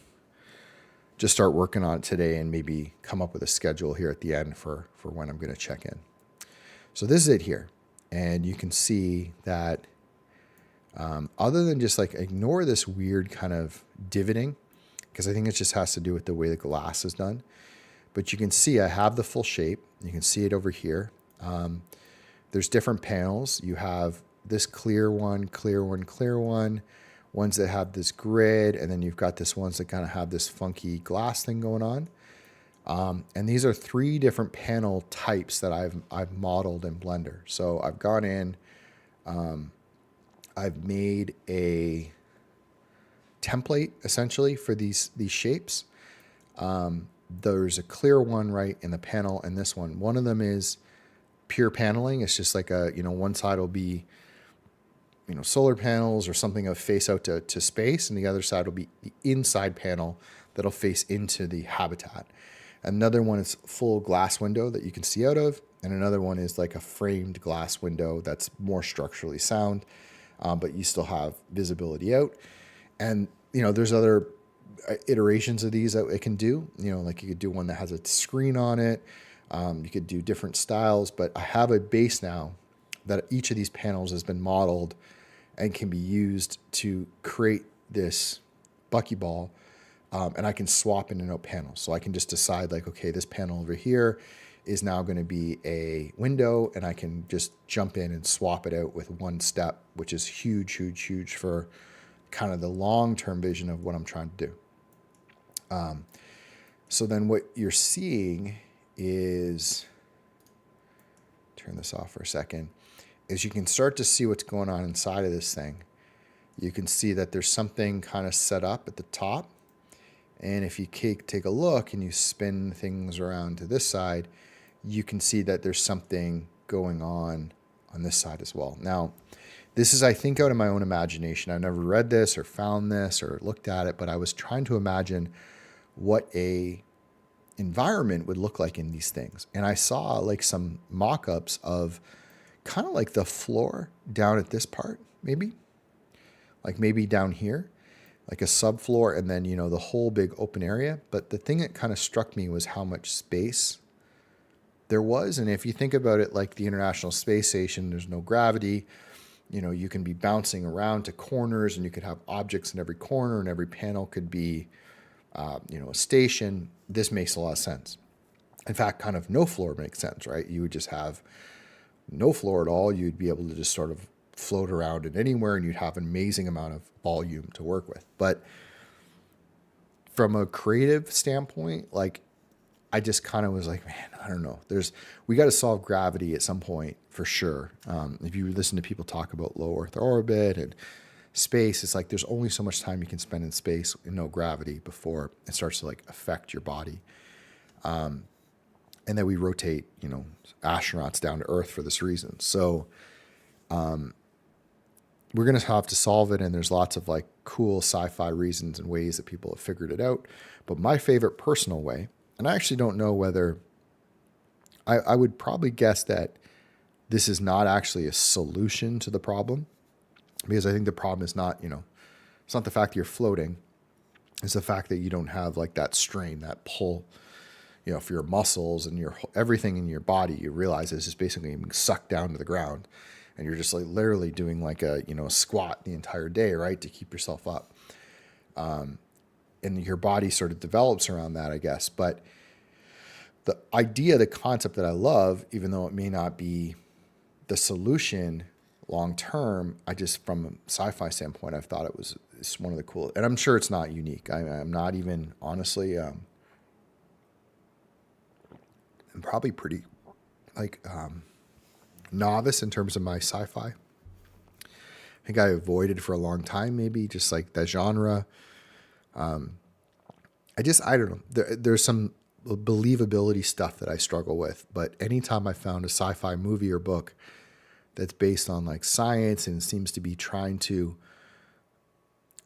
just start working on it today and maybe come up with a schedule here at the end for when I'm going to check in. So this is it here. And you can see that other than just like ignore this weird kind of divoting, because I think it just has to do with the way the glass is done. But you can see I have the full shape. You can see it over here. There's different panels. You have this clear one, clear one, clear one, ones that have this grid, and then you've got this ones that kind of have this funky glass thing going on. And these are 3 different panel types that I've modeled in Blender. So I've gone in, I've made a template essentially for these shapes. There's a clear one right in the panel, and this one. One of them is pure paneling. It's just like one side will be solar panels or something that'll face out to space, and the other side will be the inside panel that'll face into the habitat. Another one is full glass window that you can see out of, and another one is like a framed glass window that's more structurally sound, but you still have visibility out. And there's other iterations of these that it can do. Like you could do one that has a screen on it. You could do different styles, but I have a base now that each of these panels has been modeled and can be used to create this buckyball. And I can swap in and out panels. So I can just decide like, okay, this panel over here is now going to be a window, and I can just jump in and swap it out with one step, which is huge, huge, huge for kind of the long-term vision of what I'm trying to do. So then what you're seeing is, turn this off for a second, is you can start to see what's going on inside of this thing. You can see that there's something kind of set up at the top. And if you take a look and you spin things around to this side, you can see that there's something going on this side as well. Now, this is, I think, out of my own imagination. I've never read this or found this or looked at it, but I was trying to imagine what a environment would look like in these things. And I saw like some mock-ups of kind of like the floor down at this part, maybe down here, like a subfloor, and then, the whole big open area. But the thing that kind of struck me was how much space there was. And if you think about it like the International Space Station, there's no gravity. You can be bouncing around to corners, and you could have objects in every corner, and every panel could be, a station. This makes a lot of sense. In fact, kind of no floor makes sense, right? You would just have no floor at all. You'd be able to just sort of float around in anywhere, and you'd have an amazing amount of volume to work with. But from a creative standpoint, like, I just kind of was like, man, I don't know. We got to solve gravity at some point for sure. If you listen to people talk about low Earth orbit and space, it's like there's only so much time you can spend in space in no gravity before it starts to like affect your body. And then we rotate, astronauts down to Earth for this reason. So, we're going to have to solve it, and there's lots of like cool sci-fi reasons and ways that people have figured it out. But my favorite personal way, and I actually don't know whether, I would probably guess that this is not actually a solution to the problem, because I think the problem is not, it's not the fact that you're floating, it's the fact that you don't have like that strain, that pull, for your muscles and your everything in your body, you realize is just basically being sucked down to the ground, and you're just like literally doing like a a squat the entire day, right, to keep yourself up. And your body sort of develops around that, I guess. But the idea, the concept that I love, even though it may not be the solution long term, I just, from a sci-fi standpoint, I've thought it's one of the cool, and I'm sure it's not unique. I'm not even, honestly, I'm probably pretty like novice in terms of my sci-fi. I think I avoided for a long time, maybe just like that genre. I don't know. There's some believability stuff that I struggle with, but anytime I found a sci-fi movie or book that's based on like science and seems to be trying to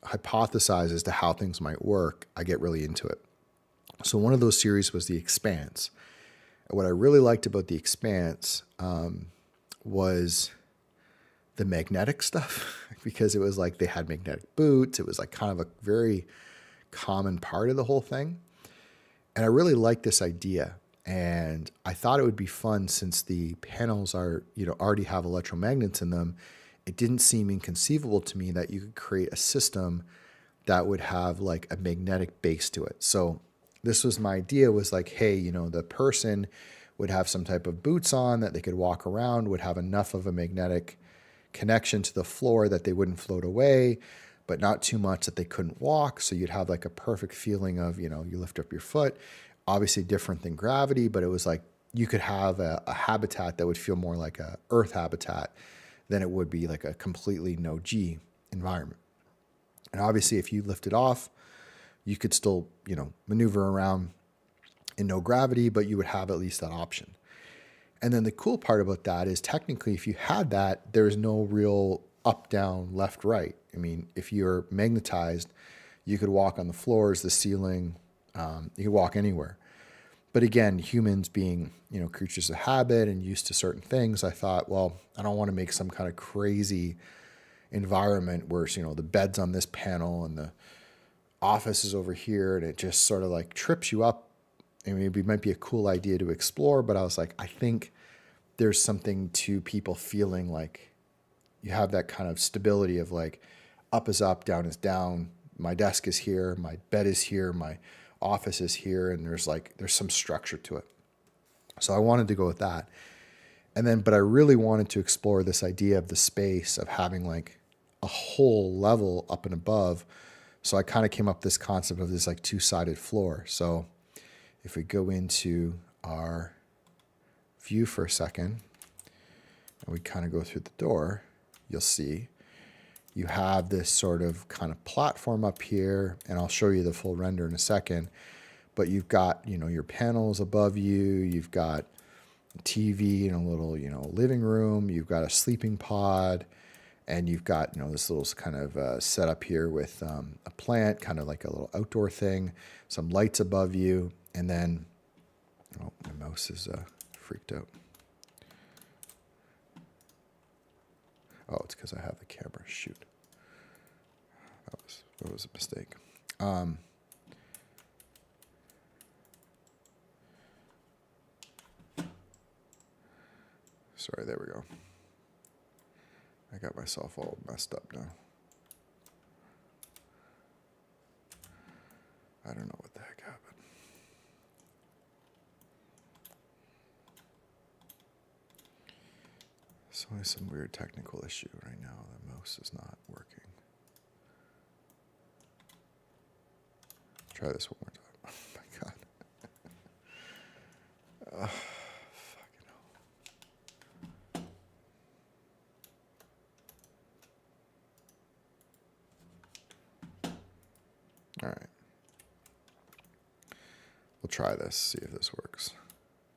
hypothesize as to how things might work, I get really into it. So one of those series was The Expanse. And what I really liked about The Expanse was the magnetic stuff, because it was like they had magnetic boots. It was like kind of a very common part of the whole thing. And I really liked this idea. And I thought it would be fun, since the panels are, already have electromagnets in them. It didn't seem inconceivable to me that you could create a system that would have like a magnetic base to it. So this was my idea, was like, hey, the person would have some type of boots on that they could walk around, would have enough of a magnetic connection to the floor that they wouldn't float away, but not too much that they couldn't walk. So you'd have like a perfect feeling of, you lift up your foot, obviously different than gravity, but it was like you could have a habitat that would feel more like a earth habitat than it would be like a completely no G environment. And obviously if you lift it off, you could still, maneuver around in no gravity, but you would have at least that option. And then the cool part about that is, technically, if you had that, there's no real up, down, left, right. I mean, if you're magnetized, you could walk on the floors, the ceiling, you could walk anywhere. But again, humans being, creatures of habit and used to certain things, I thought, well, I don't want to make some kind of crazy environment where, the bed's on this panel and the office is over here, and it just sort of like trips you up. I mean, it might be a cool idea to explore, but I was like, I think there's something to people feeling like you have that kind of stability of like, up is up, down is down. My desk is here, my bed is here, my office is here, and there's some structure to it. So I wanted to go with that. And then, but I really wanted to explore this idea of the space of having like a whole level up and above. So I kind of came up with this concept of this like two-sided floor. So if we go into our view for a second and we kind of go through the door, you'll see you have this sort of kind of platform up here, and I'll show you the full render in a second. But you've got, your panels above you, you've got a TV in a little, living room, you've got a sleeping pod, and you've got, this little kind of setup here with a plant, kind of like a little outdoor thing, some lights above you, and then, oh, my mouse is freaked out. Oh, it's because I have the camera. Shoot. That was a mistake. Sorry, there we go. I got myself all messed up now. I don't know what the heck happened. So there's some weird technical issue right now. The mouse is not working. Try this one more time. Oh my God. Fucking hell. All right. We'll try this, see if this works.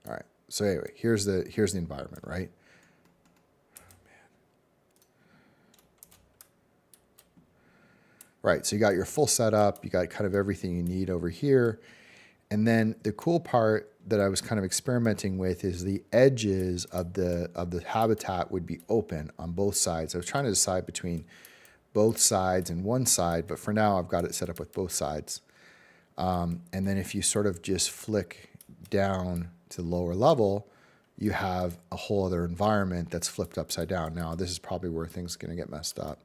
All right. So anyway, here's the environment, right? Right, so you got your full setup, you got kind of everything you need over here. And then the cool part that I was kind of experimenting with is the edges of the habitat would be open on both sides. I was trying to decide between both sides and one side, but for now I've got it set up with both sides. And then if you sort of just flick down to the lower level, you have a whole other environment that's flipped upside down. Now, this is probably where things are going to get messed up.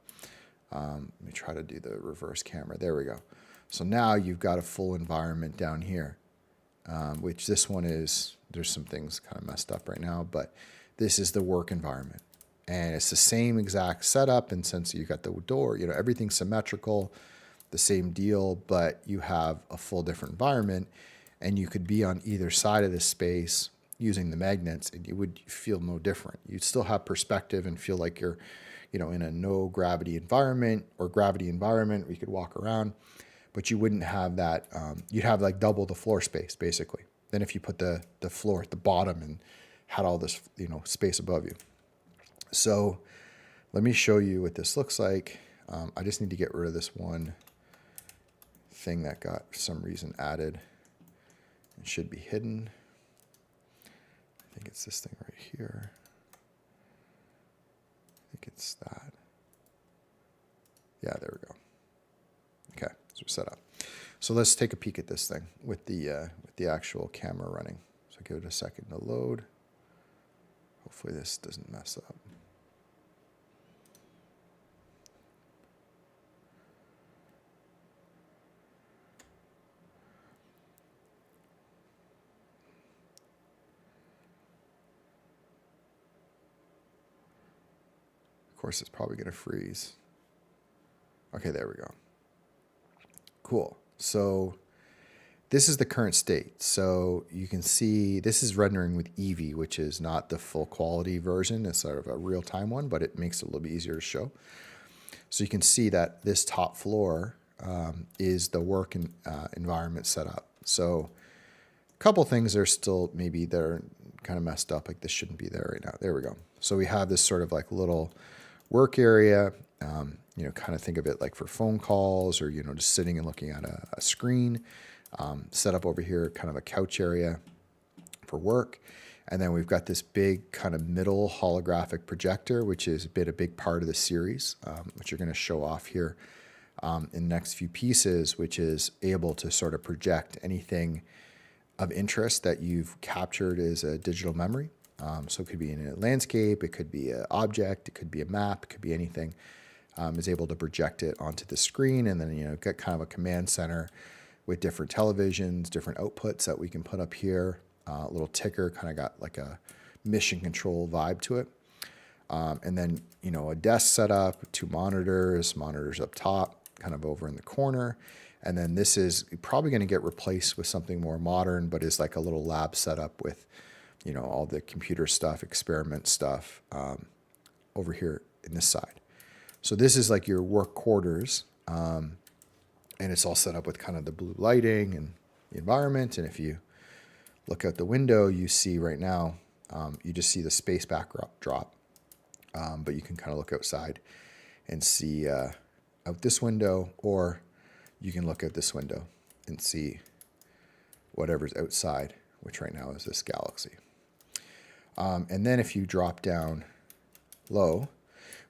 Let me try to do the reverse camera. There we go. So now you've got a full environment down here, which this one is, there's some things kind of messed up right now, but this is the work environment. And it's the same exact setup. And since you got the door, you know, everything's symmetrical, the same deal, but you have a full different environment, and you could be on either side of this space using the magnets, and you would feel no different. You'd still have perspective and feel like you're, you know, in a no gravity environment or gravity environment where you could walk around, but you wouldn't have that. You'd have like double the floor space basically than if you put the floor at the bottom and had all this, you know, space above you. So let me show you what this looks like. I just need to get rid of this one thing that got for some reason added. It should be hidden. I think it's this thing right here. I think it's that. Yeah, there we go. Okay, so we're set up. So let's take a peek at this thing with the actual camera running. So give it a second to load. Hopefully this doesn't mess up. Of course, it's probably going to freeze. Okay, there we go. Cool. So this is the current state. So you can see this is rendering with Eevee, which is not the full quality version. It's sort of a real-time one, but it makes it a little bit easier to show. So you can see that this top floor is the work environment set up. So a couple things are still maybe they're kind of messed up, like this shouldn't be there right now. There we go. So we have this sort of like little work area, you know, kind of think of it like for phone calls or, you know, just sitting and looking at a screen. Set up over here, kind of a couch area for work. And then we've got this big kind of middle holographic projector, which has been a big part of the series, which you're going to show off here in the next few pieces, which is able to sort of project anything of interest that you've captured as a digital memory. So it could be in a landscape, it could be an object, it could be a map, it could be anything. Is able to project it onto the screen, and then, you know, get kind of a command center with different televisions, different outputs that we can put up here. A little ticker, kind of got like a mission control vibe to it. And then, you know, a desk setup, 2 monitors up top, kind of over in the corner. And then this is probably going to get replaced with something more modern, but is like a little lab setup with, you know, all the computer stuff, experiment stuff over here in this side. So this is like your work quarters, and it's all set up with kind of the blue lighting and the environment. And if you look out the window, you see right now, you just see the space backdrop, but you can kind of look outside and see out this window, or you can look out this window and see whatever's outside, which right now is this galaxy. And then if you drop down low,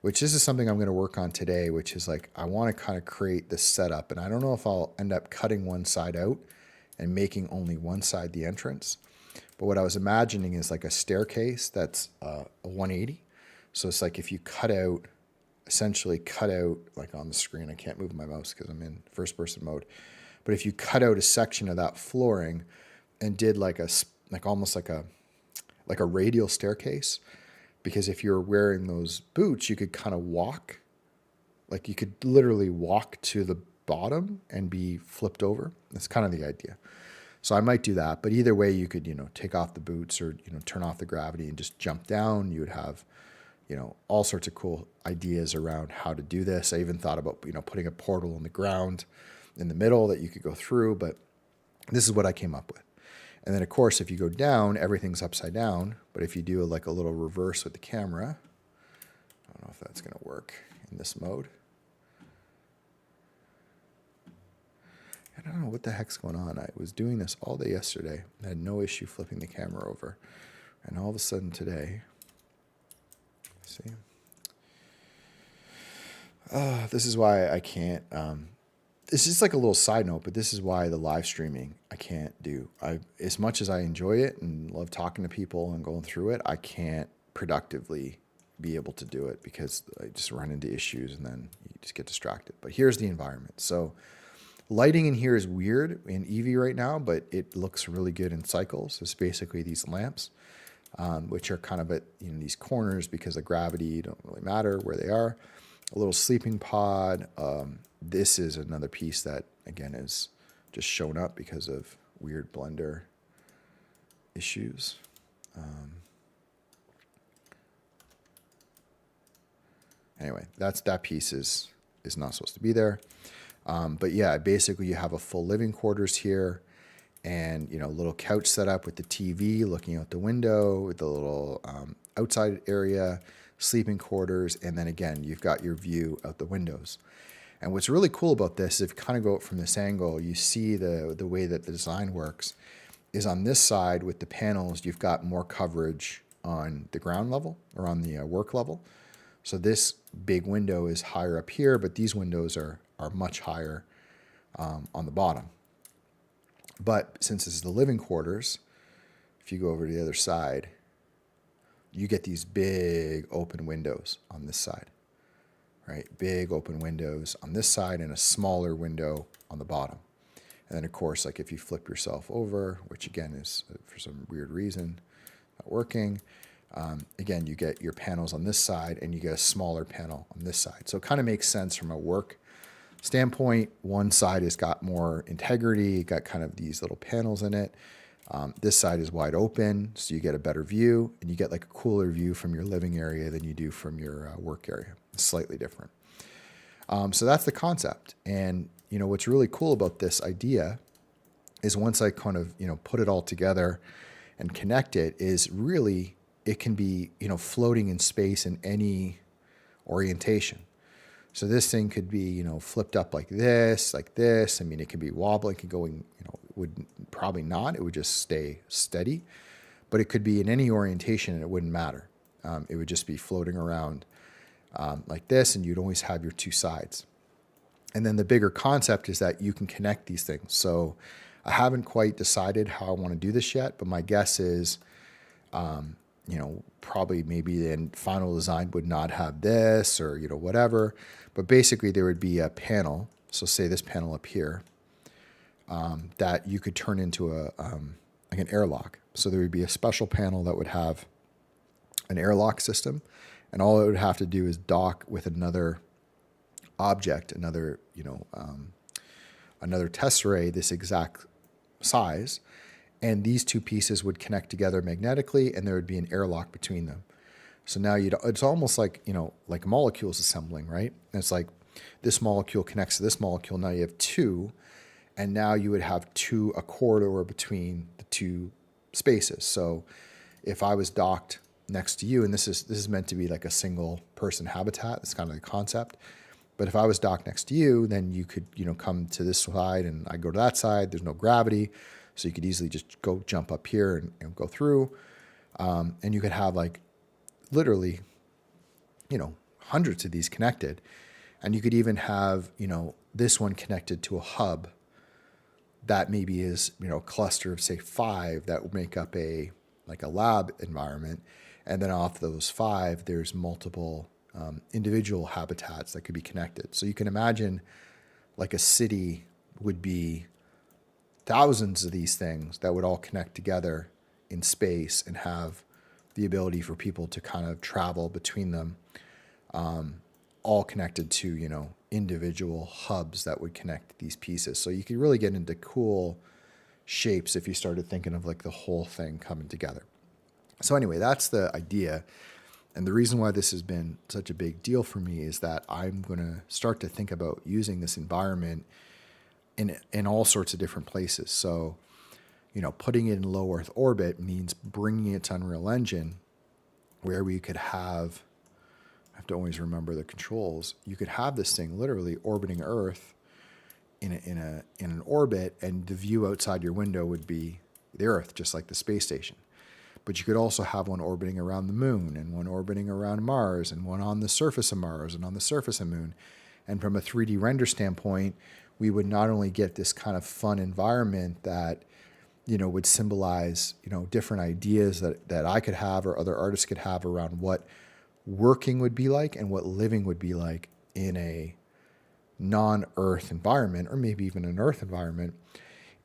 which this is something I'm going to work on today, which is like, I want to kind of create this setup, and I don't know if I'll end up cutting one side out and making only one side the entrance. But what I was imagining is like a staircase that's a 180. So it's like if you cut out, essentially cut out, like on the screen, I can't move my mouse because I'm in first person mode. But if you cut out a section of that flooring and did like almost like a radial staircase, because if you're wearing those boots, you could kind of walk, like you could literally walk to the bottom and be flipped over. That's kind of the idea. So I might do that, but either way, you could, you know, take off the boots or, you know, turn off the gravity and just jump down. You would have, you know, all sorts of cool ideas around how to do this. I even thought about, you know, putting a portal in the ground in the middle that you could go through, but this is what I came up with. And then, of course, if you go down, everything's upside down. But if you do like a little reverse with the camera, I don't know if that's going to work in this mode. And I don't know what the heck's going on. I was doing this all day yesterday. I had no issue flipping the camera over. And all of a sudden today, see? This is why I can't This is like a little side note, but this is why the live streaming I can't do. As much as I enjoy it and love talking to people and going through it, I can't productively be able to do it because I just run into issues and then you just get distracted. But here's the environment. So lighting in here is weird in Eevee right now, but it looks really good in Cycles. It's basically these lamps, which are kind of at these corners because of gravity. Don't really matter where they are. A little sleeping pod. This is another piece that, again, is just shown up because of weird Blender issues. Anyway, that piece is not supposed to be there. But yeah, basically you have a full living quarters here and, a little couch set up with the TV looking out the window with the little outside area, sleeping quarters. And then again, you've got your view out the windows. And what's really cool about this, if you kind of go out from this angle, you see the way that the design works is on this side with the panels, you've got more coverage on the ground level or on the work level. So this big window is higher up here, but these windows are much higher on the bottom. But since this is the living quarters, if you go over to the other side, you get these big open windows on this side, right? Big open windows on this side and a smaller window on the bottom. And then, of course, like if you flip yourself over, which again is for some weird reason not working, again, you get your panels on this side and you get a smaller panel on this side. So it kind of makes sense from a work standpoint. One side has got more integrity, got kind of these little panels in it. This side is wide open, so you get a better view, and you get like a cooler view from your living area than you do from your work area. It's slightly different. So that's the concept. And, what's really cool about this idea is once I kind of, put it all together and connect it, is really it can be, floating in space in any orientation. So this thing could be, flipped up like this. I mean, it could be wobbling, it could go in, would probably not. It would just stay steady. But it could be in any orientation and it wouldn't matter. It would just be floating around like this, and you'd always have your two sides. And then the bigger concept is that you can connect these things. So I haven't quite decided how I want to do this yet, but my guess is, probably maybe the final design would not have this or, whatever. But basically there would be a panel. So say this panel up here that you could turn into like an airlock. So there would be a special panel that would have an airlock system. And all it would have to do is dock with another object, another tesserae, this exact size. And these two pieces would connect together magnetically, and there would be an airlock between them. So now it's almost like, like molecules assembling, right? And it's like this molecule connects to this molecule. Now you have two, and now you would have a corridor between the two spaces. So if I was docked next to you, and this is meant to be like a single person habitat, that's kind of the concept. But if I was docked next to you, then you could, come to this side and I go to that side. There's no gravity. So you could easily just go jump up here and go through. And you could have like literally, hundreds of these connected. And you could even have, this one connected to a hub that maybe is, a cluster of say 5 that would make up a lab environment. And then off those 5, there's multiple individual habitats that could be connected. So you can imagine like a city would be thousands of these things that would all connect together in space and have the ability for people to kind of travel between them, all connected to, individual hubs that would connect these pieces. So you could really get into cool shapes if you started thinking of like the whole thing coming together. So anyway, that's the idea. And the reason why this has been such a big deal for me is that I'm going to start to think about using this environment in all sorts of different places. So, putting it in low Earth orbit means bringing it to Unreal Engine where we could have, I have to always remember the controls, you could have this thing literally orbiting Earth in an orbit, and the view outside your window would be the Earth, just like the space station. But you could also have one orbiting around the moon, and one orbiting around Mars, and one on the surface of Mars and on the surface of the moon. And from a 3D render standpoint, we would not only get this kind of fun environment that, would symbolize, different ideas that I could have or other artists could have around what working would be like and what living would be like in a non-earth environment, or maybe even an earth environment.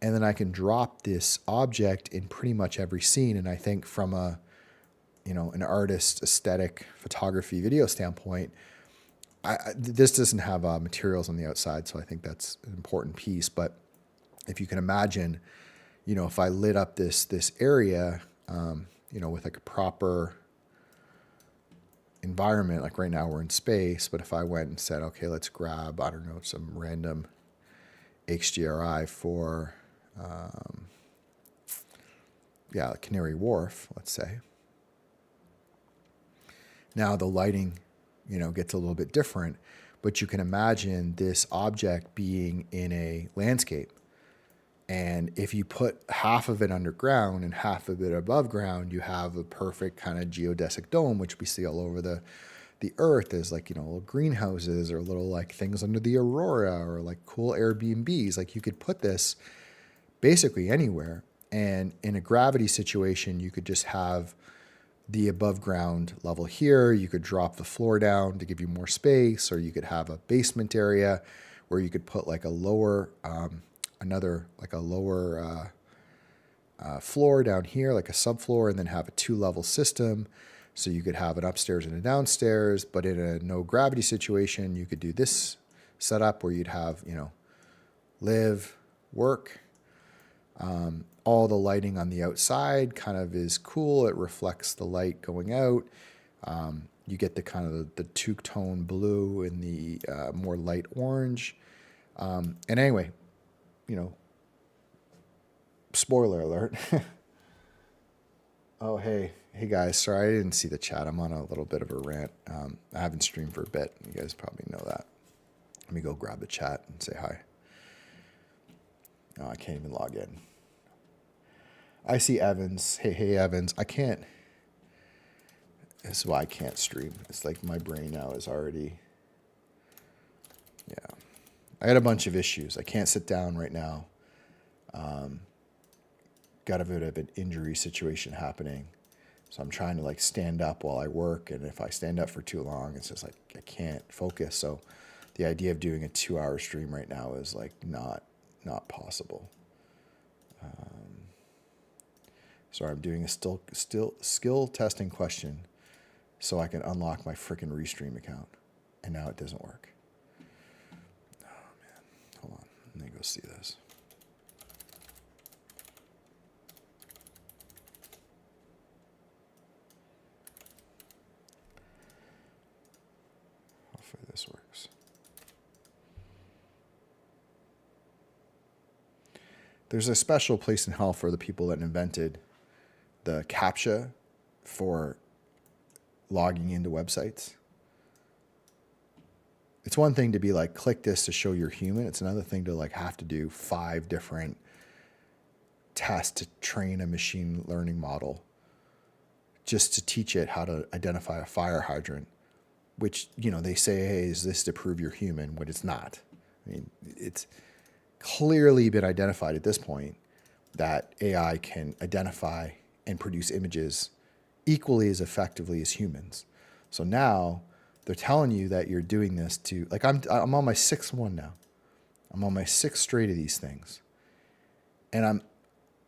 And then I can drop this object in pretty much every scene. And I think from an artist, aesthetic, photography, video standpoint, this doesn't have materials on the outside. So I think that's an important piece. But if you can imagine, if I lit up this area, with like a proper environment, like right now we're in space, but if I went and said, okay, let's grab, I don't know, some random HDRI for, Canary Wharf, let's say. Now the lighting, gets a little bit different, but you can imagine this object being in a landscape. And if you put half of it underground and half of it above ground, you have a perfect kind of geodesic dome, which we see all over the earth as like, little greenhouses or little like things under the aurora or like cool Airbnbs. Like you could put this basically anywhere. And in a gravity situation, you could just have the above ground level here. You could drop the floor down to give you more space, or you could have a basement area where you could put like a lower, floor down here, like a subfloor, and then have a 2-level system. So you could have an upstairs and a downstairs, but in a no gravity situation, you could do this setup where you'd have, live, work. All the lighting on the outside kind of is cool. It reflects the light going out. You get the kind of the two-tone blue and the more light orange. And anyway, spoiler alert. Oh, hey guys, sorry, I didn't see the chat. I'm on a little bit of a rant. I haven't streamed for a bit. You guys probably know that. Let me go grab the chat and say hi. Oh, I can't even log in. I see Evans. Hey, Evans. I can't. This is why I can't stream. It's like my brain now is already. Yeah. I got a bunch of issues. I can't sit down right now. Got a bit of an injury situation happening. So I'm trying to like stand up while I work. And if I stand up for too long, it's just like I can't focus. So the idea of doing a 2-hour stream right now is like not possible. Sorry, I'm doing a skill testing question so I can unlock my freaking Restream account. And now it doesn't work. Oh, man. Hold on. Let me go see this. Hopefully this works. There's a special place in hell for the people that invented the CAPTCHA for logging into websites. It's one thing to be like, click this to show you're human. It's another thing to like have to do 5 different tests to train a machine learning model just to teach it how to identify a fire hydrant, which, they say, hey, is this to prove you're human? But it's not. I mean, it's clearly been identified at this point that AI can identify and produce images equally as effectively as humans. So now they're telling you that you're doing this to, like, I'm on my 6th one now. I'm on my 6th straight of these things. And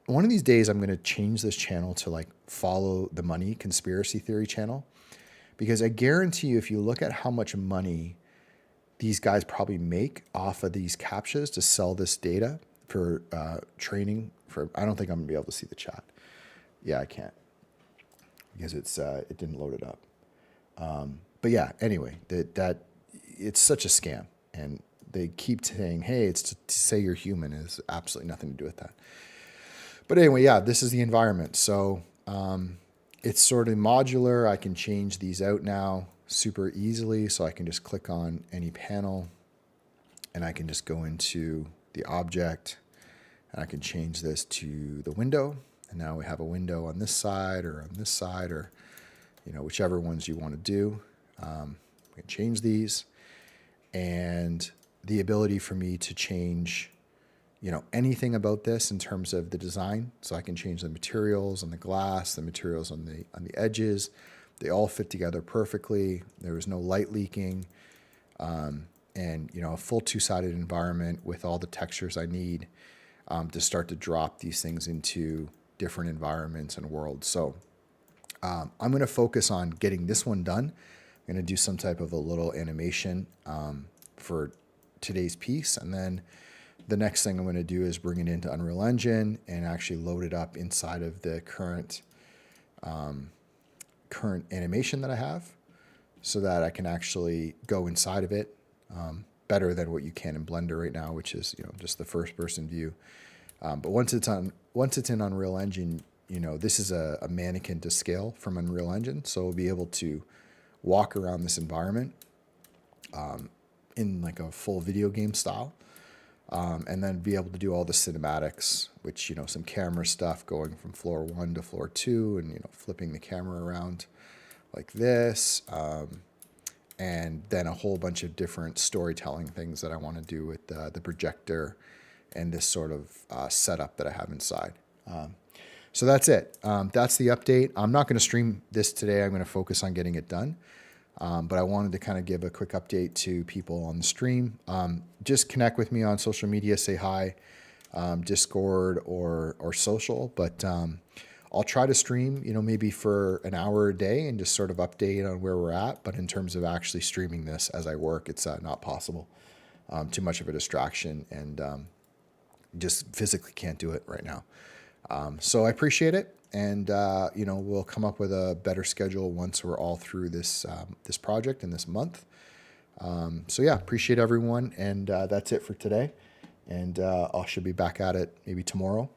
one of these days I'm going to change this channel to like follow the money conspiracy theory channel, because I guarantee you, if you look at how much money these guys probably make off of these CAPTCHAs to sell this data for training for, I don't think I'm gonna be able to see the chat. Yeah, I can't, because it didn't load it up. But yeah, anyway, that it's such a scam, and they keep saying, hey, it's to say you're human. It has absolutely nothing to do with that. But anyway, yeah, this is the environment. So it's sort of modular. I can change these out now super easily. So I can just click on any panel and I can just go into the object and I can change this to the window. And now we have a window on this side or on this side, or, whichever ones you want to do. We can change these. And the ability for me to change, anything about this in terms of the design. So I can change the materials on the glass, the materials on the edges. They all fit together perfectly. There was no light leaking, and a full two-sided environment with all the textures I need to start to drop these things into different environments and worlds. So I'm going to focus on getting this one done. I'm going to do some type of a little animation for today's piece, and then the next thing I'm going to do is bring it into Unreal Engine and actually load it up inside of the current animation that I have, so that I can actually go inside of it better than what you can in Blender right now, which is just the first person view. But once it's in Unreal Engine, this is a mannequin to scale from Unreal Engine, so we'll be able to walk around this environment in like a full video game style. And then be able to do all the cinematics, which, some camera stuff going from floor 1 to floor 2 and, flipping the camera around like this. And then a whole bunch of different storytelling things that I want to do with the projector and this sort of setup that I have inside. So that's it. That's the update. I'm not going to stream this today. I'm going to focus on getting it done. But I wanted to kind of give a quick update to people on the stream. Just connect with me on social media, say hi, Discord or social. But I'll try to stream, maybe for an hour a day and just sort of update on where we're at. But in terms of actually streaming this as I work, it's not possible. Too much of a distraction, and just physically can't do it right now. So I appreciate it. And, we'll come up with a better schedule once we're all through this project in this month. So yeah, appreciate everyone. And that's it for today. And I should be back at it maybe tomorrow.